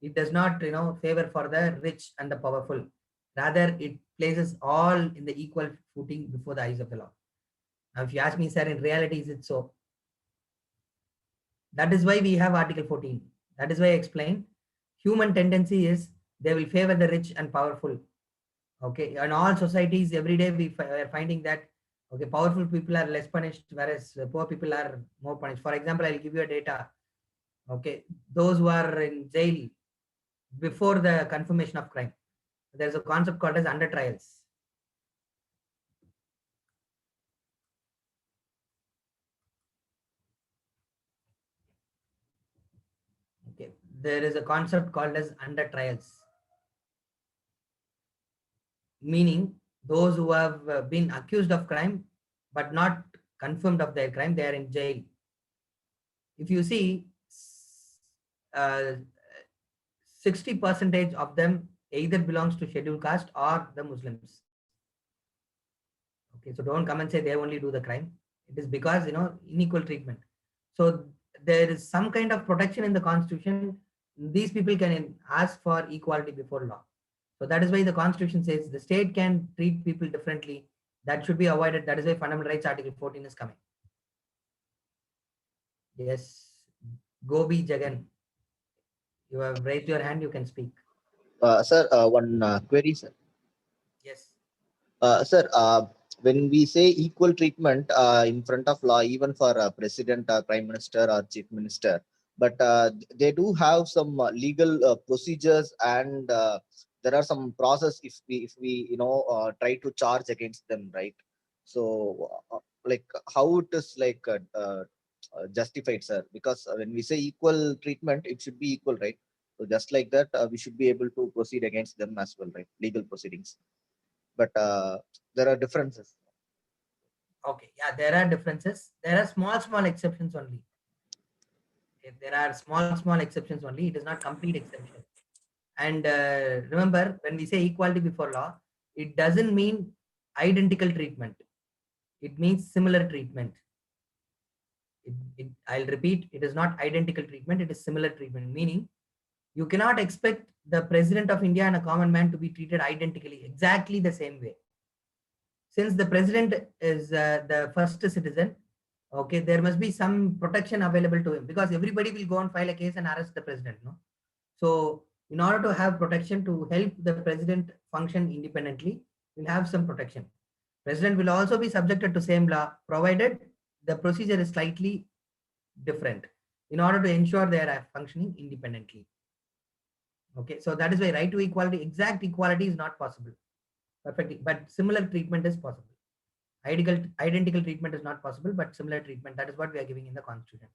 Speaker 1: It does not, favor for the rich and the powerful. Rather, it places all in the equal footing before the eyes of the law. Now, if you ask me, sir, in reality, is it so? That is why we have Article 14. That is why I explained. Human tendency is they will favor the rich and powerful. Okay, in all societies, every day we are finding that, okay, powerful people are less punished, whereas poor people are more punished. For example, I'll give you a data. Okay, those who are in jail before the confirmation of crime, there's a concept called as under trials. Okay, there is a concept called as under trials, meaning those who have been accused of crime but not confirmed of their crime, they are in jail. If you see, 60% of them either belongs to scheduled caste or the Muslims. Okay, so don't come and say they only do the crime. It is because, unequal treatment. So there is some kind of protection in the constitution. These people can ask for equality before law. So that is why the constitution says the state can treat people differently. That should be avoided. That is why fundamental rights article 14 is coming. Yes, Gobi Jagan, you have raised your hand, you can speak.
Speaker 7: Sir, one query, sir.
Speaker 1: Yes.
Speaker 7: Sir, when we say equal treatment in front of law, even for president, prime minister, or chief minister, but they do have some legal procedures, and there are some process if we try to charge against them, right? So, like how it is like justified, sir? Because when we say equal treatment, it should be equal, right? So just like that, we should be able to proceed against them as well, right? Legal proceedings. But there are differences.
Speaker 1: Okay, yeah, there are differences. There are small exceptions only. Okay, there are small exceptions only. It is not complete exception. And remember, when we say equality before law, it doesn't mean identical treatment. It means similar treatment. I'll repeat, it is not identical treatment. It is similar treatment, meaning you cannot expect the president of India and a common man to be treated identically, exactly the same way. Since the president is the first citizen, okay, there must be some protection available to him, because everybody will go and file a case and arrest the president, no? So in order to have protection to help the president function independently, we'll have some protection. President will also be subjected to same law, provided the procedure is slightly different, in order to ensure they are functioning independently. Okay, so that is why right to equality, exact equality is not possible perfectly, but similar treatment is possible. Identical treatment is not possible, but similar treatment, that is what we are giving in the constitution.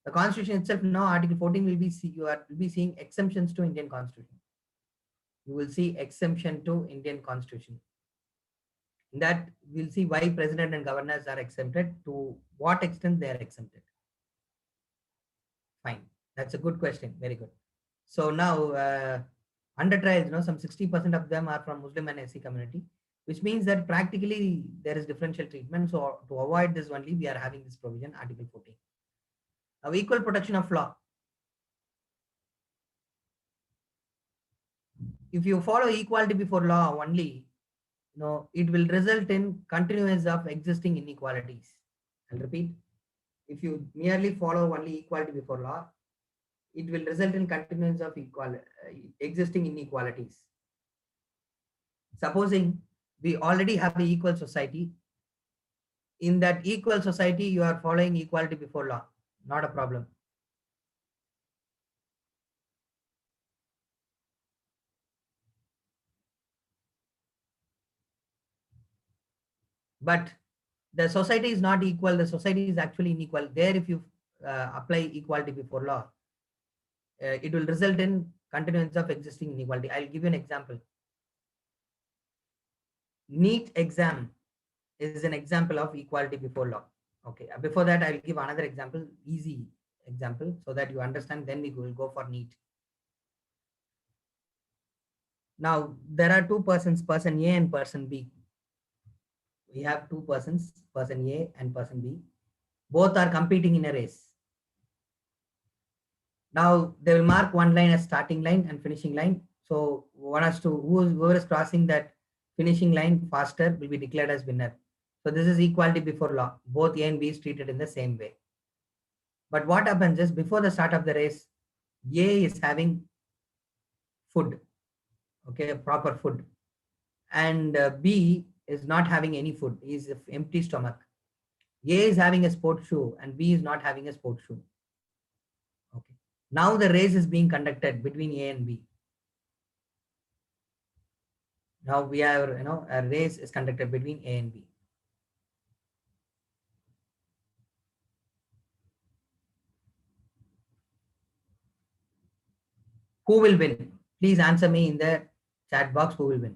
Speaker 1: The constitution itself, now article 14 will be will be seeing exemptions to Indian constitution. You will see exemption to Indian constitution. In that we'll see why president and governors are exempted, to what extent they are exempted. Fine, that's a good question, very good. So now under trials, some 60% of them are from Muslim and SC community, which means that practically there is differential treatment. So to avoid this only, we are having this provision, article 14. Now, equal protection of law. If you follow equality before law only, it will result in continuance of existing inequalities. I'll repeat. If you merely follow only equality before law, it will result in continuance of existing inequalities. Supposing we already have an equal society, in that equal society, you are following equality before law, not a problem. But the society is not equal, the society is actually unequal. There, if you apply equality before law, it will result in continuance of existing inequality. I'll give you an example. NEET exam is an example of equality before law. Okay, before that, I will give another example, easy example, so that you understand, then we will go for NEET. Now, there are two persons, person A and person B. We have two persons, person A and person B. Both are competing in a race. Now, they will mark one line as starting line and finishing line. So one has to, whoever is crossing that finishing line faster will be declared as winner. So this is equality before law. Both A and B is treated in the same way. But what happens is, before the start of the race, A is having food, okay, proper food, and B is not having any food. He is empty stomach. A is having a sports shoe and B is not having a sports shoe. Okay. Now the race is being conducted between A and B. Now we have, a race is conducted between A and B. Who will win? Please answer me in the chat box. Who will win?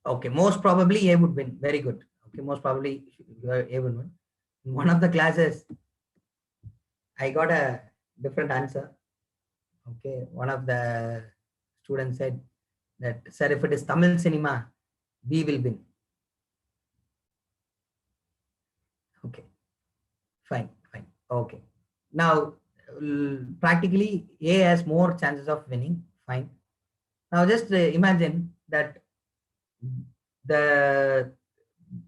Speaker 1: Okay, most probably A would win. Very good. Okay, most probably A would win. In one of the classes, I got a different answer. Okay, one of the students said that, sir, if it is Tamil cinema, B will win. Okay, fine. Okay. Now, practically A has more chances of winning. Fine. Now, just imagine that the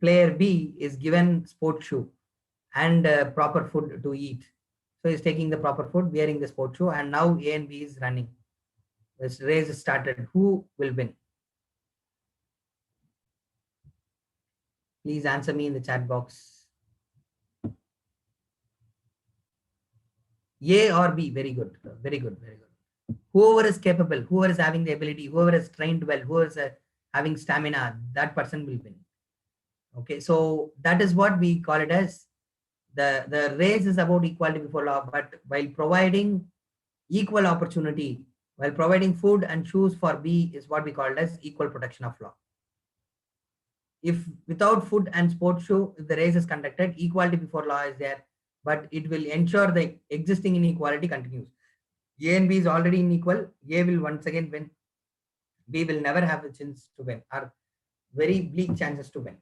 Speaker 1: player B is given sports shoe and proper food to eat. So he's taking the proper food, wearing the sports shoe, and now A and B is running. This race is started. Who will win? Please answer me in the chat box. A or B? Very good. Very good. Very good. Whoever is capable, whoever is having the ability, whoever is trained well, whoever is having stamina, that person will win. Okay, so that is what we call it as the race is about equality before law, but while providing equal opportunity, while providing food and shoes for B is what we call it as equal protection of law. If without food and sports shoe, if the race is conducted, equality before law is there, but it will ensure the existing inequality continues. A and B is already unequal. A will once again win. B will never have the chance to win, or very bleak chances to win.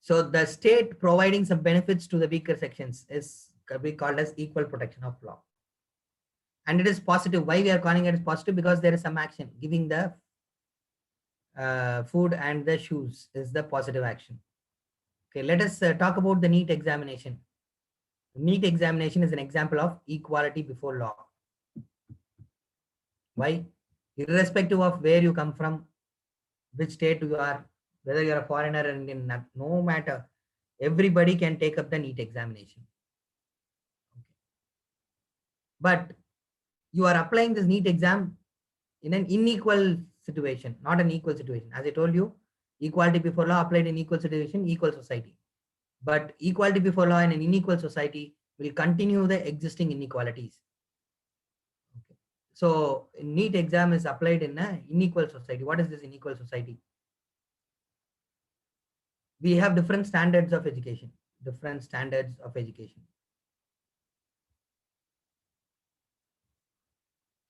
Speaker 1: So the state providing some benefits to the weaker sections is we called as equal protection of law. And it is positive. Why we are calling it as positive? Because there is some action. Giving the food and the shoes is the positive action. Okay, let us talk about the NEET examination. The NEET examination is an example of equality before law. Why? Irrespective of where you come from, which state you are, whether you are a foreigner or Indian, no matter, everybody can take up the NEET examination. Okay. But you are applying this NEET exam in an unequal situation, not an equal situation. As I told you, equality before law applied in equal situation, equal society. But equality before law in an unequal society will continue the existing inequalities. Okay. So NEET exam is applied in an unequal society. What is this unequal society? We have different standards of education.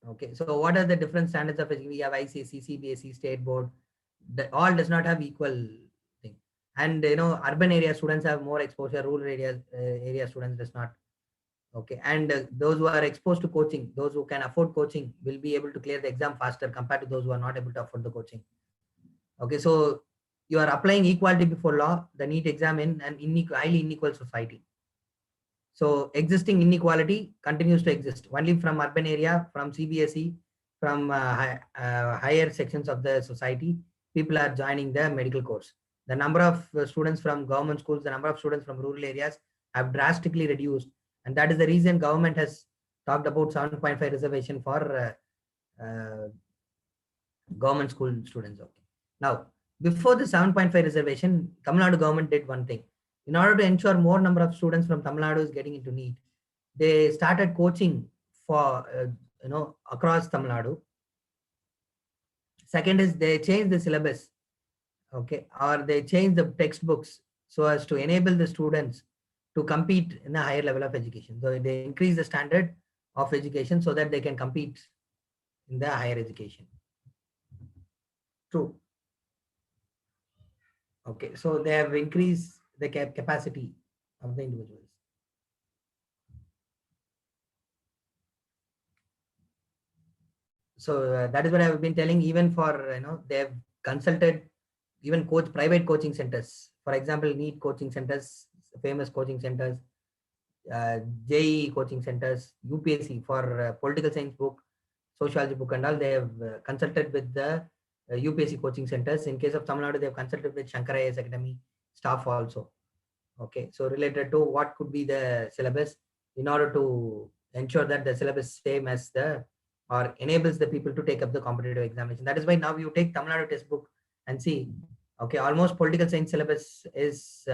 Speaker 1: Okay, so what are the different standards of education? We have ICSE, CBSE, state board. All does not have equal thing. And urban area students have more exposure. Rural area students does not. Okay, and those who are exposed to coaching, those who can afford coaching, will be able to clear the exam faster compared to those who are not able to afford the coaching. Okay, so you are applying equality before law, the NEET exam in an highly unequal society. So existing inequality continues to exist only from urban area, from CBSE, from higher sections of the society. People are joining the medical course. The number of students from government schools, the number of students from rural areas have drastically reduced. And that is the reason government has talked about 7.5 reservation for government school students. Okay. Now, before the 7.5 reservation, Tamil Nadu government did one thing. In order to ensure more number of students from Tamil Nadu is getting into NEET, they started coaching for across Tamil Nadu. Second is they changed the syllabus, okay, or they changed the textbooks so as to enable the students to compete in a higher level of education. So they increase the standard of education so that they can compete in the higher education. True. Okay, so they have increased the capacity of the individuals. So that is what I have been telling. Even for they have consulted even private coaching centers. For example, NEET coaching centers, famous coaching centers, JEE coaching centers, UPSC for political science book, sociology book, and all. They have consulted with the UPSC coaching centers. In case of Tamil Nadu, they have consulted with Shankar IAS Academy staff also. Okay, so related to what could be the syllabus in order to ensure that the syllabus same as or enables the people to take up the competitive examination. That is why now you take Tamil Nadu textbook and see, okay, almost political science syllabus is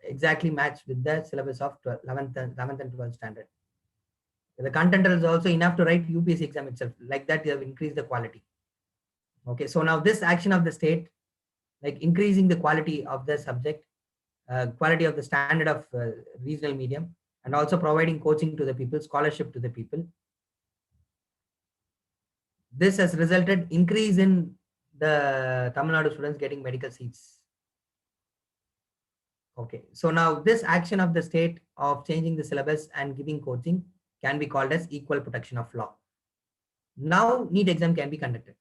Speaker 1: exactly matched with the syllabus of 11th and 12th standard. The content is also enough to write UPSC exam itself. Like that, you have increased the quality. Okay, so now this action of the state, like increasing the quality of the subject, quality of the standard of regional medium, and also providing coaching to the people, scholarship to the people. This has resulted increase in the Tamil Nadu students getting medical seats. Okay, so now this action of the state of changing the syllabus and giving coaching can be called as equal protection of law. Now NEET exam can be conducted.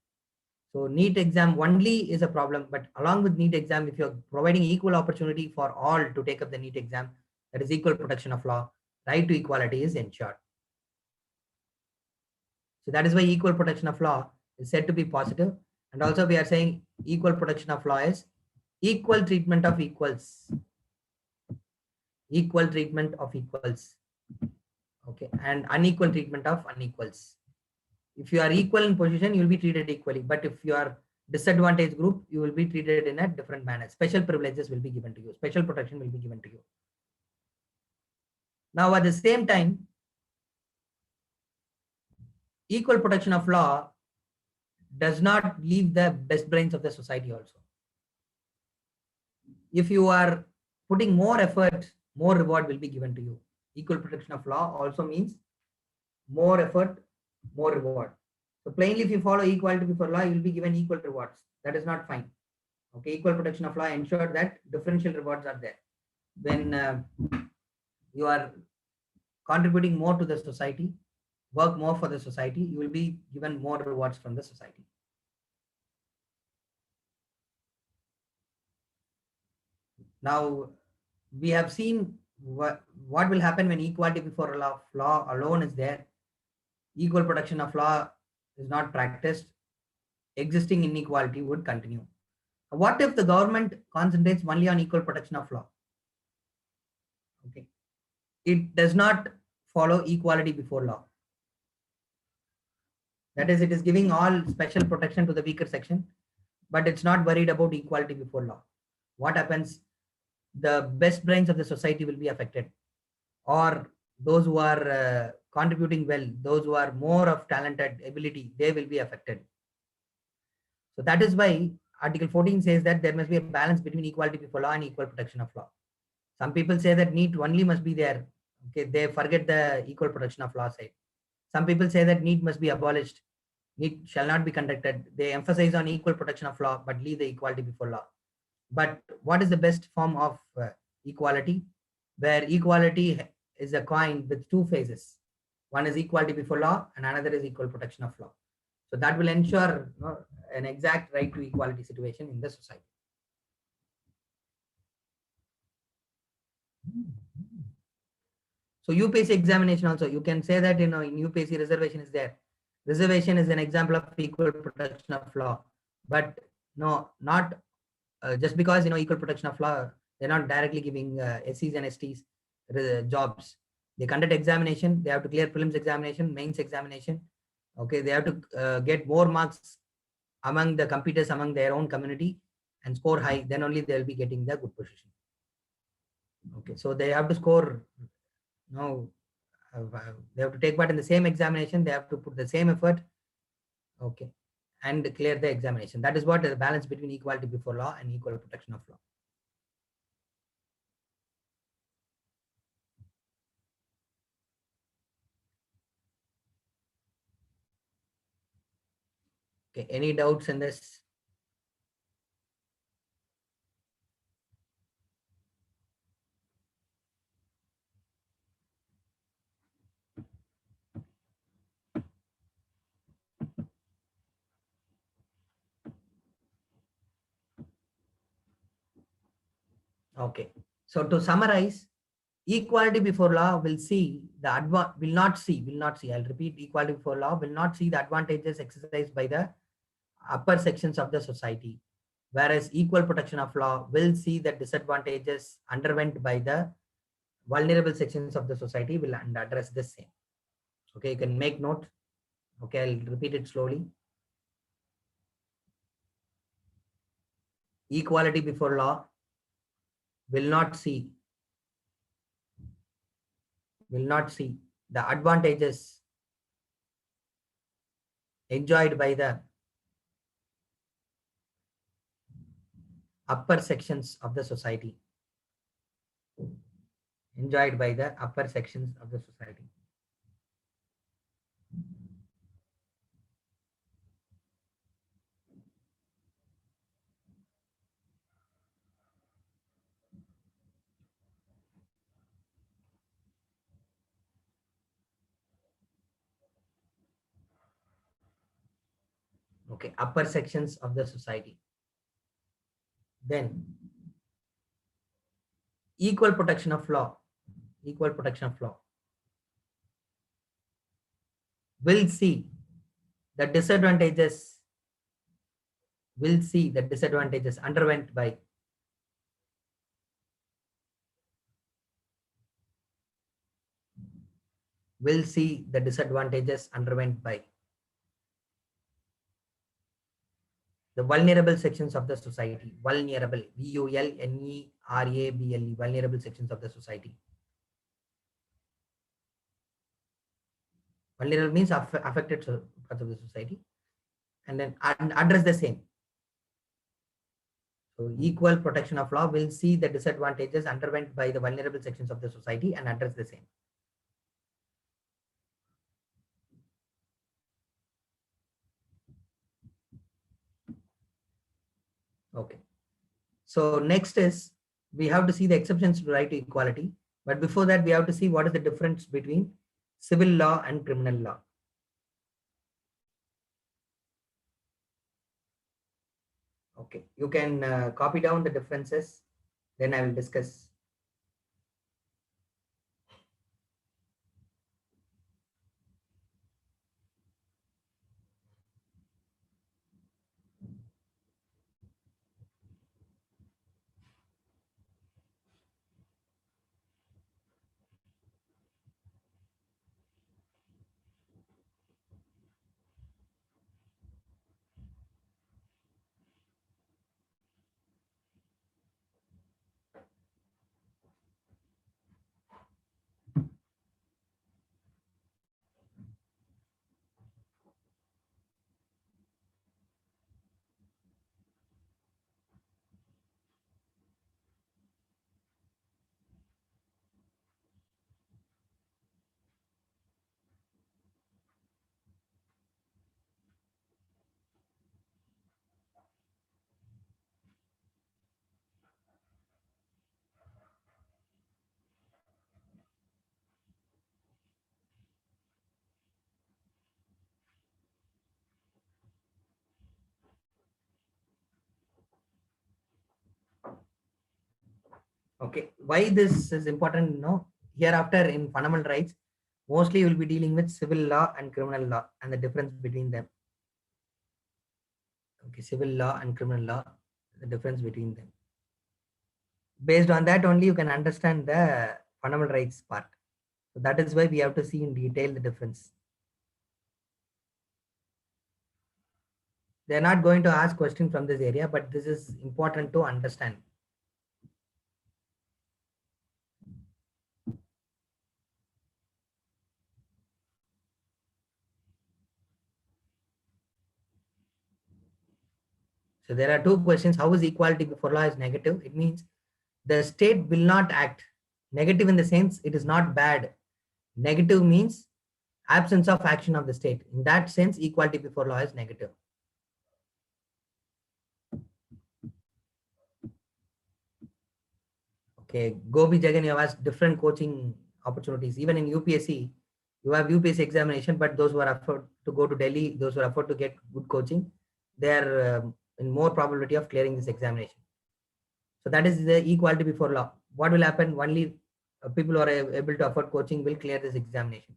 Speaker 1: So NEET exam only is a problem, but along with NEET exam, if you're providing equal opportunity for all to take up the NEET exam, that is equal protection of law, right to equality is ensured. So that is why equal protection of law is said to be positive. And also we are saying equal protection of law is equal treatment of equals. Equal treatment of equals. Okay, and unequal treatment of unequals. If you are equal in position, you will be treated equally. But if you are disadvantaged group, you will be treated in a different manner. Special privileges will be given to you. Special protection will be given to you. Now, at the same time, equal protection of law does not leave the best brains of the society also. If you are putting more effort, more reward will be given to you. Equal protection of law also means more effort, more reward. So plainly, if you follow equality before law, you will be given equal rewards. That is not fine. Okay, equal protection of law ensure that differential rewards are there. When you are contributing more to the society, work more for the society, you will be given more rewards from the society. Now, we have seen what will happen when equality before law alone is there. Equal protection of law is not practiced. Existing inequality would continue. What if the government concentrates only on equal protection of law? Okay, it does not follow equality before law. That is, it is giving all special protection to the weaker section, but it's not worried about equality before law. What happens? The best brains of the society will be affected, or those who are contributing well, those who are more of talented ability, they will be affected. So that is why Article 14 says that there must be a balance between equality before law and equal protection of law. Some people say that NEET only must be there. Okay, they forget the equal protection of law side. Some people say that NEET must be abolished. NEET shall not be conducted. They emphasize on equal protection of law, but leave the equality before law. But what is the best form of equality? Where equality is a coin with two faces. One is equality before law and another is equal protection of law. So that will ensure an exact right to equality situation in the society. So UPSC examination also, you can say that in UPSC reservation is there. Reservation is an example of equal protection of law, but no, not just because equal protection of law, they're not directly giving SCs and STs jobs. They conduct examination, they have to clear prelims examination, mains examination. Okay, they have to get more marks among the competitors among their own community and score high, then only they'll be getting the good position. Okay, so they have to score, they have to take part in the same examination, they have to put the same effort, okay, and clear the examination. That is what the balance between equality before law and equal protection of law. Okay, any doubts in this? Okay, so to summarize, equality before law will not see, I'll repeat, equality before law will not see the advantages exercised by the upper sections of the society, whereas equal protection of law will see the disadvantages underwent by the vulnerable sections of the society will address the same. Okay, you can make note. Okay, I'll repeat it slowly. Equality before law will not see the advantages enjoyed by the upper sections of the society. Enjoyed by the upper sections of the society. Okay, upper sections of the society. Then equal protection of law. Equal protection of law. Will see the disadvantages. Will see the disadvantages underwent by will see the disadvantages underwent by the vulnerable sections of the society. Vulnerable, vulnerable, vulnerable sections of the society. Vulnerable means affected parts of the society, and then address the same. So equal protection of law will see the disadvantages underwent by the vulnerable sections of the society and address the same. Okay. So next is we have to see the exceptions to right to equality. But before that, we have to see what is the difference between civil law and criminal law. Okay, you can copy down the differences, then I will discuss. Okay, why this is important? No, hereafter in fundamental rights, mostly you will be dealing with civil law and criminal law and the difference between them. Okay, civil law and criminal law, the difference between them. Based on that only you can understand the fundamental rights part. So that is why we have to see in detail the difference. They are not going to ask questions from this area, but this is important to understand. So there are two questions. How is equality before law is negative? It means the state will not act. Negative in the sense it is not bad. Negative means absence of action of the state. In that sense, equality before law is negative. Okay, Gobi Jagan, you have asked different coaching opportunities. Even in UPSC, you have UPSC examination, but those who are afford to go to Delhi, those who are afford to get good coaching, they are in more probability of clearing this examination. So that is the equality before law. What will happen? Only people who are able to afford coaching will clear this examination.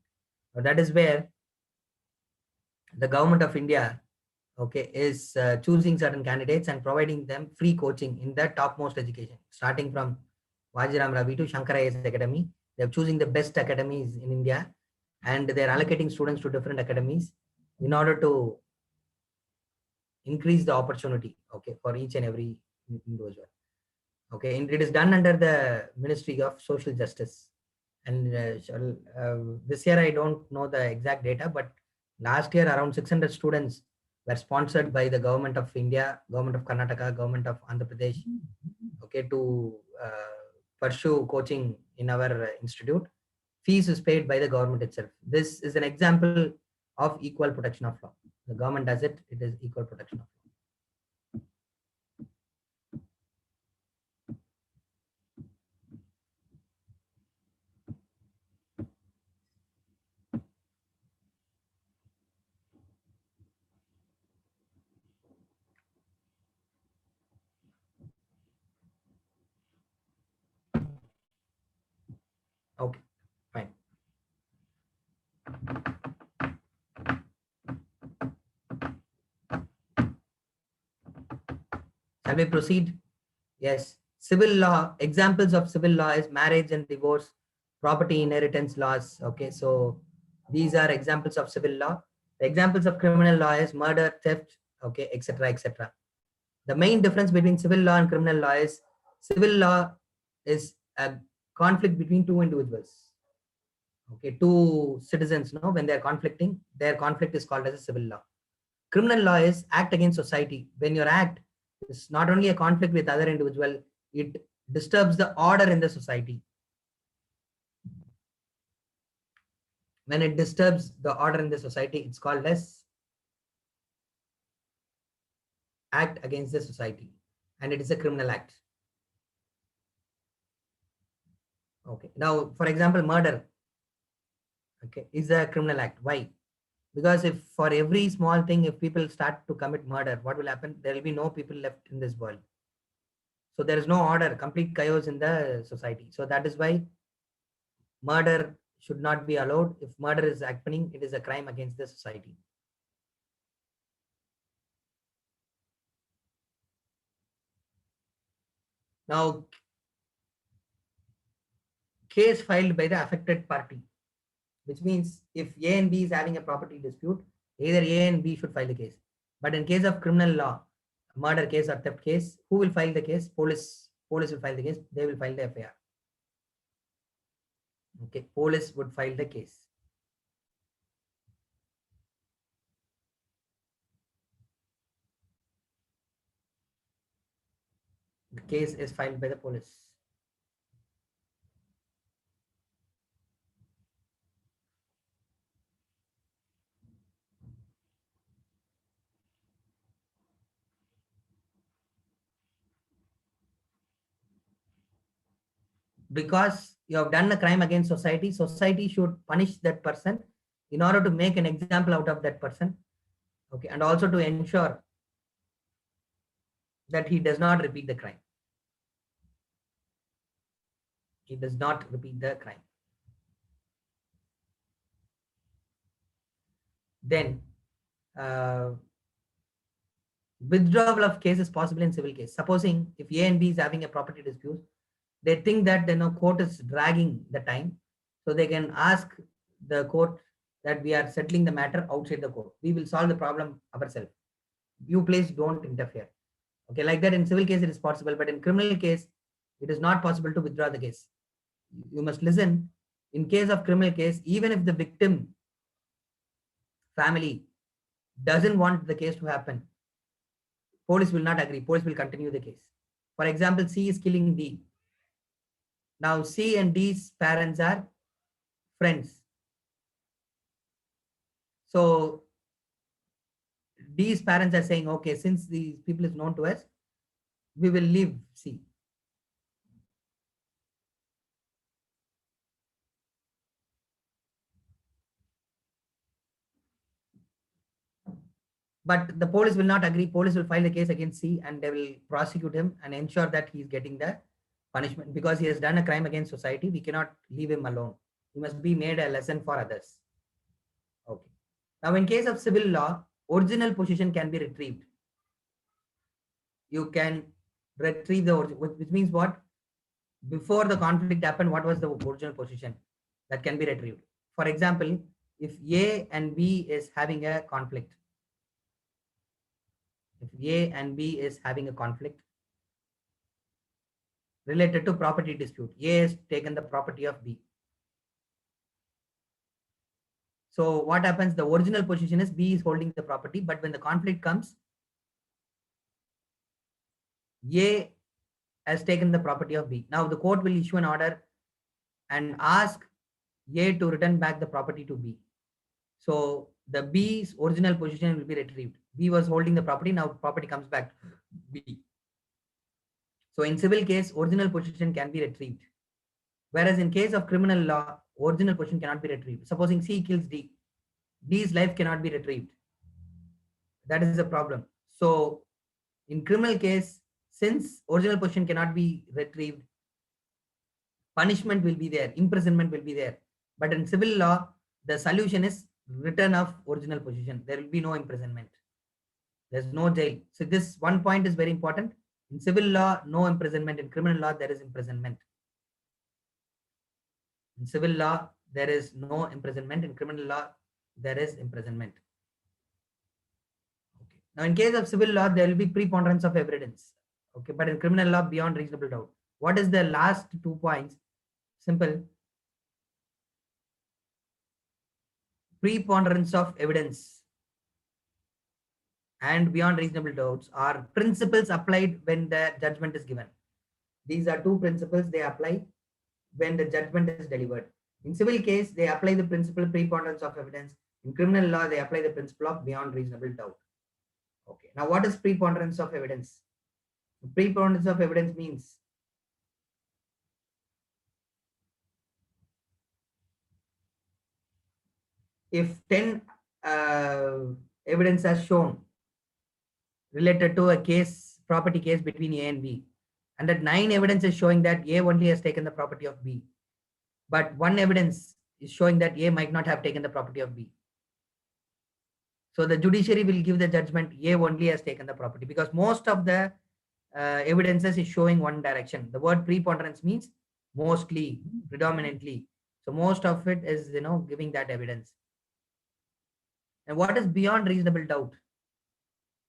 Speaker 1: Now that is where the government of India, okay, is choosing certain candidates and providing them free coaching in the topmost education, starting from Vajiram Ravi to Shankara IAS Academy. They're choosing the best academies in India and they're allocating students to different academies in order to increase the opportunity, okay, for each and every individual. Okay, and it is done under the Ministry of Social Justice And this year I don't know the exact data, but last year around 600 students were sponsored by the government of India, government of Karnataka, government of Andhra Pradesh, okay, to pursue coaching in our institute. Fees is paid by the government itself. This is an example of equal protection of law. The government does it, it is equal protection of law. Okay, fine. Shall we proceed? Yes. Civil law, examples of civil law is marriage and divorce, property inheritance laws. Okay, so these are examples of civil law. The examples of criminal law is murder, theft, okay, etc., etc. The main difference between civil law and criminal law is civil law is a conflict between two individuals. Okay, two citizens, no, when they're conflicting, their conflict is called as a civil law. Criminal law is act against society. When your act is not only a conflict with other individual, it disturbs the order in the society. When it disturbs the order in the society, it's called as act against the society, and it is a criminal act. Okay, now for example, murder, okay, is a criminal act. Why? Because if for every small thing, if people start to commit murder, what will happen? There will be no people left in this world. So there is no order, complete chaos in the society. So that is why murder should not be allowed. If murder is happening, it is a crime against the society. Now, case filed by the affected party, which means if A and B is having a property dispute, either A and B should file the case. But in case of criminal law, murder case or theft case, who will file the case? Police will file the case. They will file the FIR. Okay, police would file the case. The case is filed by the police. Because you have done a crime against society, society should punish that person in order to make an example out of that person. Okay, and also to ensure that he does not repeat the crime. He does not repeat the crime. Then withdrawal of case is possible in civil case. Supposing if A and B is having a property dispute, they think that court is dragging the time, so they can ask the court that we are settling the matter outside the court. We will solve the problem ourselves. You please don't interfere. Okay, like that in civil case it is possible, but in criminal case it is not possible to withdraw the case. You must listen. In case of criminal case, even if the victim family doesn't want the case to happen, police will not agree. Police will continue the case. For example, C is killing D. Now C and D's parents are friends. So D's parents are saying, okay, since these people is known to us, we will leave C. But the police will not agree. Police will file the case against C and they will prosecute him and ensure that he is getting the punishment because he has done a crime against society. We cannot leave him alone. He must be made a lesson for others. Okay. Now, in case of civil law, original possession can be retrieved. You can retrieve the original, which means what? Before the conflict happened, what was the original possession that can be retrieved? For example, if A and B is having a conflict, if A and B is having a conflict related to property dispute, A has taken the property of B. So what happens? The original position is B is holding the property, but when the conflict comes, A has taken the property of B. Now the court will issue an order and ask A to return back the property to B. So the B's original position will be retrieved. B was holding the property, now property comes back to B. So in civil case, original position can be retrieved. Whereas in case of criminal law, original position cannot be retrieved. Supposing C kills D, D's life cannot be retrieved. That is the problem. So in criminal case, since original position cannot be retrieved, punishment will be there, imprisonment will be there. But in civil law, the solution is return of original position. There will be no imprisonment. There's no jail. So this one point is very important. In civil law, no imprisonment. In criminal law, there is imprisonment. In civil law, there is no imprisonment. In criminal law, there is imprisonment. Okay. Now, in case of civil law, there will be preponderance of evidence. Okay, but in criminal law, beyond reasonable doubt. What is the last 2 points? Simple. Preponderance of evidence and beyond reasonable doubts are principles applied when the judgment is given. These are 2 principles they apply when the judgment is delivered. In civil case, they apply the principle preponderance of evidence. In criminal law, they apply the principle of beyond reasonable doubt. Okay. Now, what is preponderance of evidence? Preponderance of evidence means if 10 evidence has shown related to a case, property case between A and B, and that 9 evidence is showing that A only has taken the property of B, but 1 evidence is showing that A might not have taken the property of B. So the judiciary will give the judgment A only has taken the property, because most of the evidences is showing one direction. The word preponderance means mostly, predominantly. So most of it is, giving that evidence. And what is beyond reasonable doubt?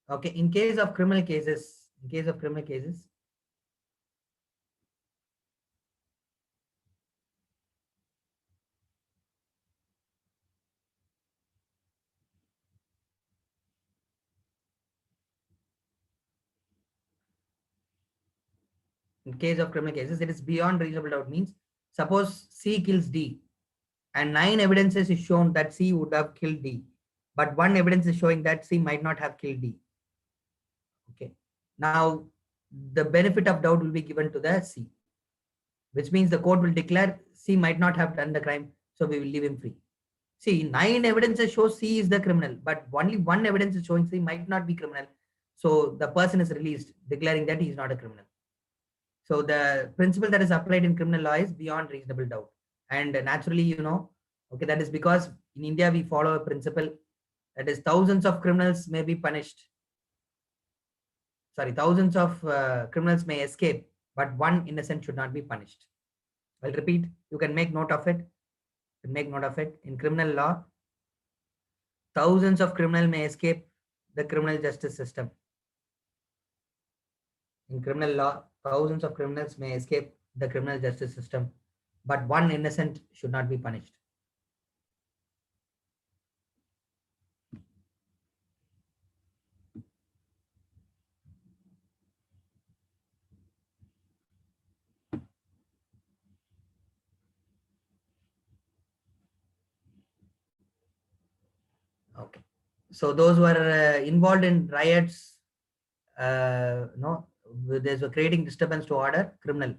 Speaker 1: Okay, in case of criminal cases, it is beyond reasonable doubt means, suppose C kills D and 9 evidences is shown that C would have killed D, but 1 evidence is showing that C might not have killed D. Okay. Now, the benefit of doubt will be given to the C, which means the court will declare C might not have done the crime, so we will leave him free. See, 9 evidences show C is the criminal, but only 1 evidence is showing C might not be criminal. So the person is released, declaring that he is not a criminal. So the principle that is applied in criminal law is beyond reasonable doubt. And naturally, okay, that is because in India we follow a principle that is thousands of criminals may be punished. Sorry, thousands of criminals may escape, but 1 innocent should not be punished. I'll repeat, you can make note of it. In criminal law, thousands of criminals may escape the criminal justice system. In criminal law, thousands of criminals may escape the criminal justice system, but 1 innocent should not be punished. Okay. So those who are involved in riots, there's a creating disturbance to order, criminal.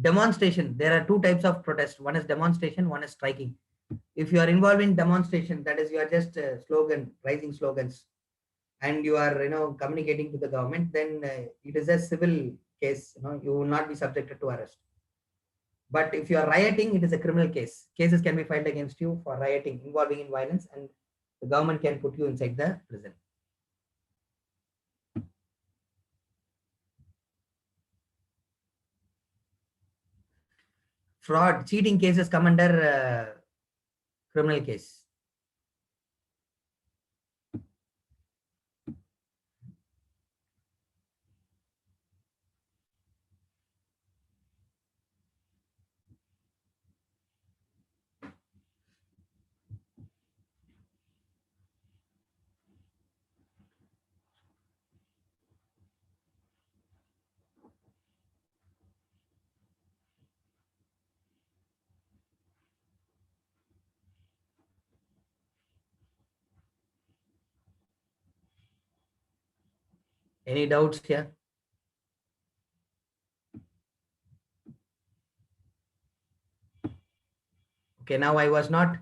Speaker 1: Demonstration, there are 2 types of protest. One is demonstration, one is striking. If you are involved in demonstration, that is, you are just rising slogans, and you are, communicating to the government, then it is a civil case. You will not be subjected to arrest. But if you are rioting, it is a criminal case. Cases can be filed against you for rioting, involving in violence, and the government can put you inside the prison. Fraud, cheating cases come under criminal case. Any doubts here? Okay, now I was not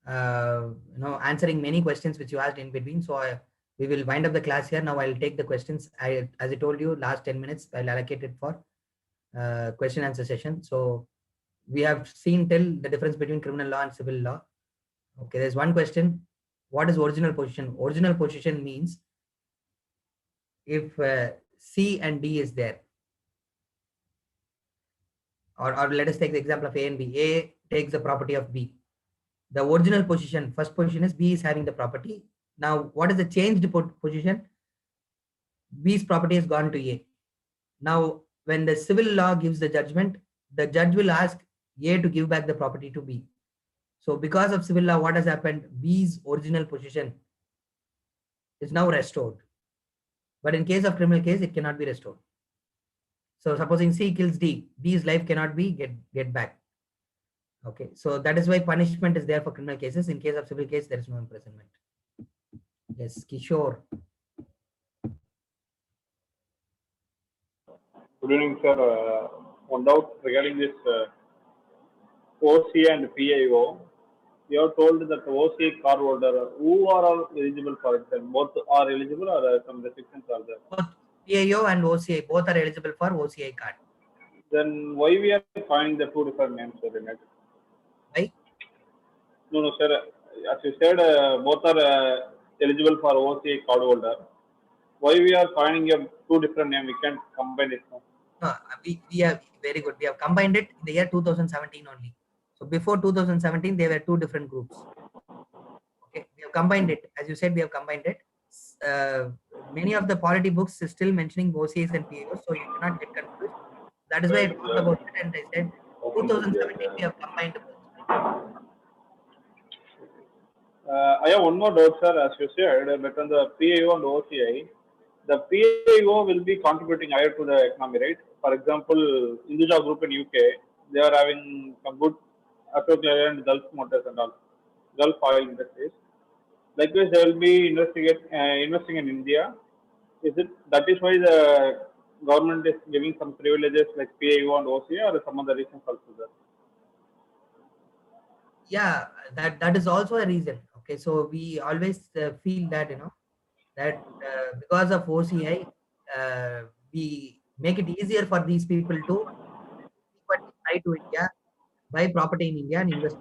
Speaker 1: answering many questions which you asked in between. So we will wind up the class here. Now I'll take the questions. As I told you, last 10 minutes, I'll allocate it for question answer session. So we have seen till the difference between criminal law and civil law. Okay, there's one question. What is original position? Original position means if C and D is there, or let us take the example of A and B. A takes the property of B. The original position, first position is B is having the property. Now, what is the changed position? B's property has gone to A. Now, when the civil law gives the judgment, the judge will ask A to give back the property to B. So because of civil law, what has happened? B's original position is now restored. But in case of criminal case, it cannot be restored. So supposing C kills D, B's life cannot be get back. Okay, so that is why punishment is there for criminal cases. In case of civil case, there is no imprisonment. Yes, Kishore.
Speaker 4: Good evening, sir. One doubt regarding this OCA and PIO. You have told that OCA card holder, who are all eligible for it? Sir? Both are eligible, or some restrictions are there?
Speaker 1: Both PIO and OCI, both are eligible for OCI card.
Speaker 4: Then why we are finding the two different names, sir, in it?
Speaker 1: Why?
Speaker 4: No, sir. As you said, both are eligible for OCA card holder. Why we are finding a two different names? We can't combine it. No?
Speaker 1: No, we have very good. We have combined it in the year 2017 only. So before 2017, there were two different groups. Okay, we have combined it. As you said, we have combined it. Many of the polity books is still mentioning OCAs and PAOs, so you cannot get confused. That is why I talked about it, and I said 2017 we have combined both.
Speaker 4: I have one more doubt, sir. As you said, but on the PAO and OCI, the PAO will be contributing higher to the economy, right? For example, Hinduja Group in UK, they are having some good Ashok Leyland, Gulf Motors and all, Gulf oil industries. Likewise, they will be investing in India. Is it that is why the government is giving some privileges like PAO and OCI, or some other reasons also there?
Speaker 1: Yeah, that is also a reason. Okay, so we always feel that that because of OCI, we make it easier for these people to fly to India, buy property in India, and invest.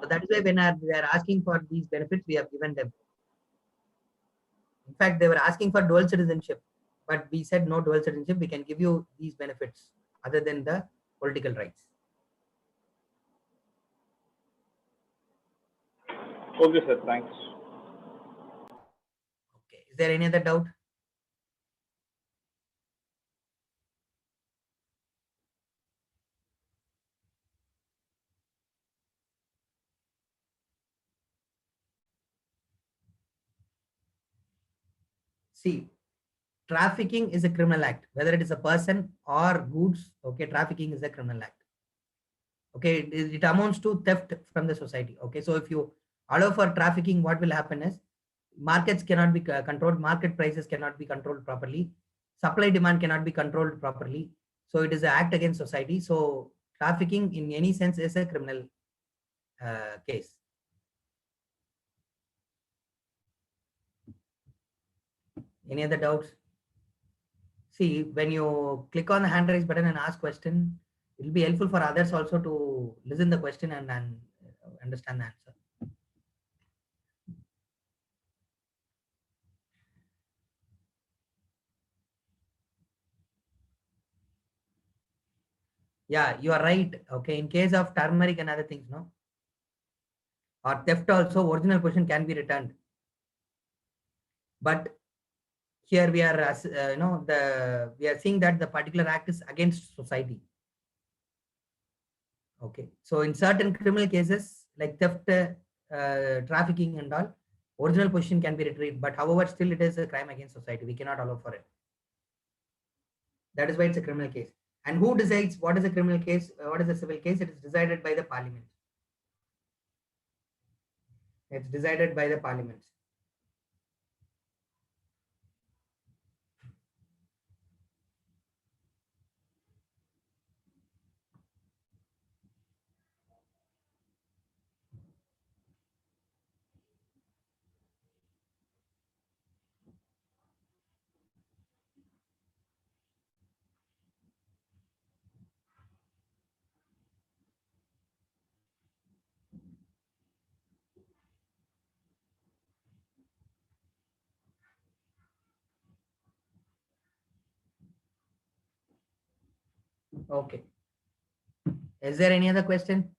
Speaker 1: So that is why when they are asking for these benefits, we have given them. In fact, they were asking for dual citizenship, but we said no dual citizenship. We can give you these benefits other than the political rights.
Speaker 4: Okay, sir. Thanks.
Speaker 1: Okay. Is there any other doubt? See, trafficking is a criminal act, whether it is a person or goods. Okay, trafficking is a criminal act. Okay, it amounts to theft from the society. Okay, so if you allow for trafficking, what will happen is markets cannot be controlled, market prices cannot be controlled properly, supply demand cannot be controlled properly. So it is an act against society. So trafficking in any sense is a criminal case. Any other doubts? See, when you click on the hand raise button and ask question, it will be helpful for others also to listen the question and understand the answer. Yeah, you are right. Okay, in case of turmeric and other things, no, or theft also, original position can be returned. But here we are, we are seeing that the particular act is against society. Okay, so in certain criminal cases like theft, trafficking and all, original position can be retrieved, but however, still it is a crime against society. We cannot allow for it. That is why it's a criminal case. And who decides what is a criminal case, what is a civil case? It is decided by the parliament. It's decided by the parliament. Okay. Is there any other question?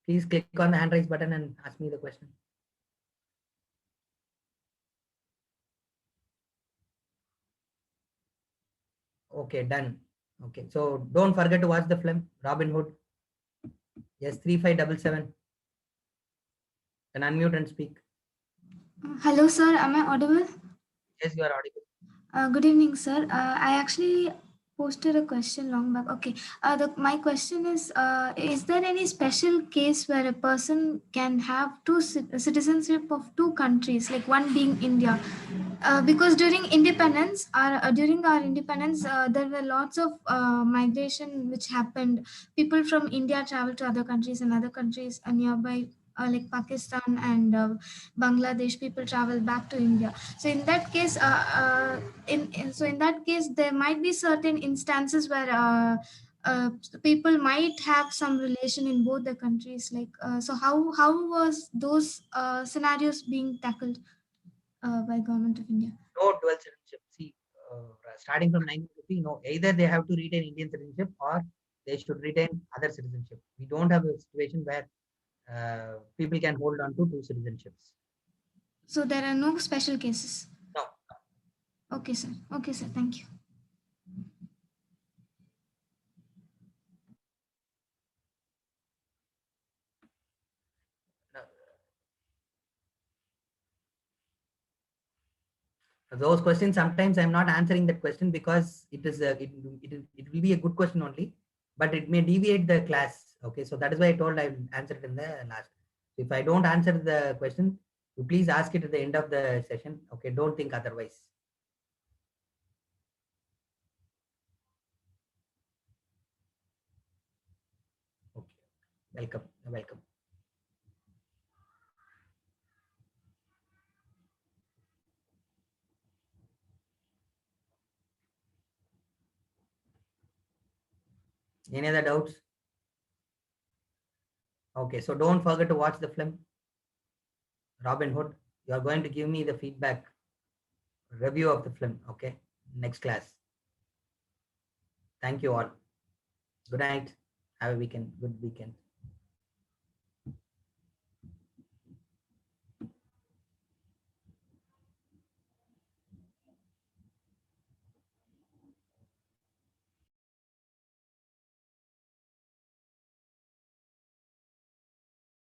Speaker 1: Please click on the hand raise button and ask me the question. Okay, done. Okay, so don't forget to watch the film Robin Hood. Yes, 3577. Can unmute and speak.
Speaker 8: Hello, sir. Am I audible?
Speaker 1: Yes, you are audible.
Speaker 8: Good evening, sir. I actually posted a question long back. Okay. My question is there any special case where a person can have citizenship of two countries, like one being India? Because during during our independence, there were lots of migration which happened. People from India traveled to other countries, and other countries nearby, like Pakistan and Bangladesh, people travel back to India. So in that case, in that case, there might be certain instances where people might have some relation in both the countries. So how was those scenarios being tackled by government of India?
Speaker 1: No dual citizenship. See, starting from 1950, no, either they have to retain Indian citizenship or they should retain other citizenship. We don't have a situation where people can hold on to two citizenships.
Speaker 8: So there are no special cases.
Speaker 1: No.
Speaker 8: Okay, sir. Okay, sir. Thank you.
Speaker 1: Those questions, sometimes I'm not answering that question because it will be a good question only, but it may deviate the class. Okay, so that is why I told I'll answer it in the last. If I don't answer the question, you please ask it at the end of the session. Okay, don't think otherwise. Okay, welcome. Any other doubts? Okay, so don't forget to watch the film Robin Hood. You are going to give me the feedback review of the film. Okay, next class. Thank you all. Good night. Have a weekend. Good weekend.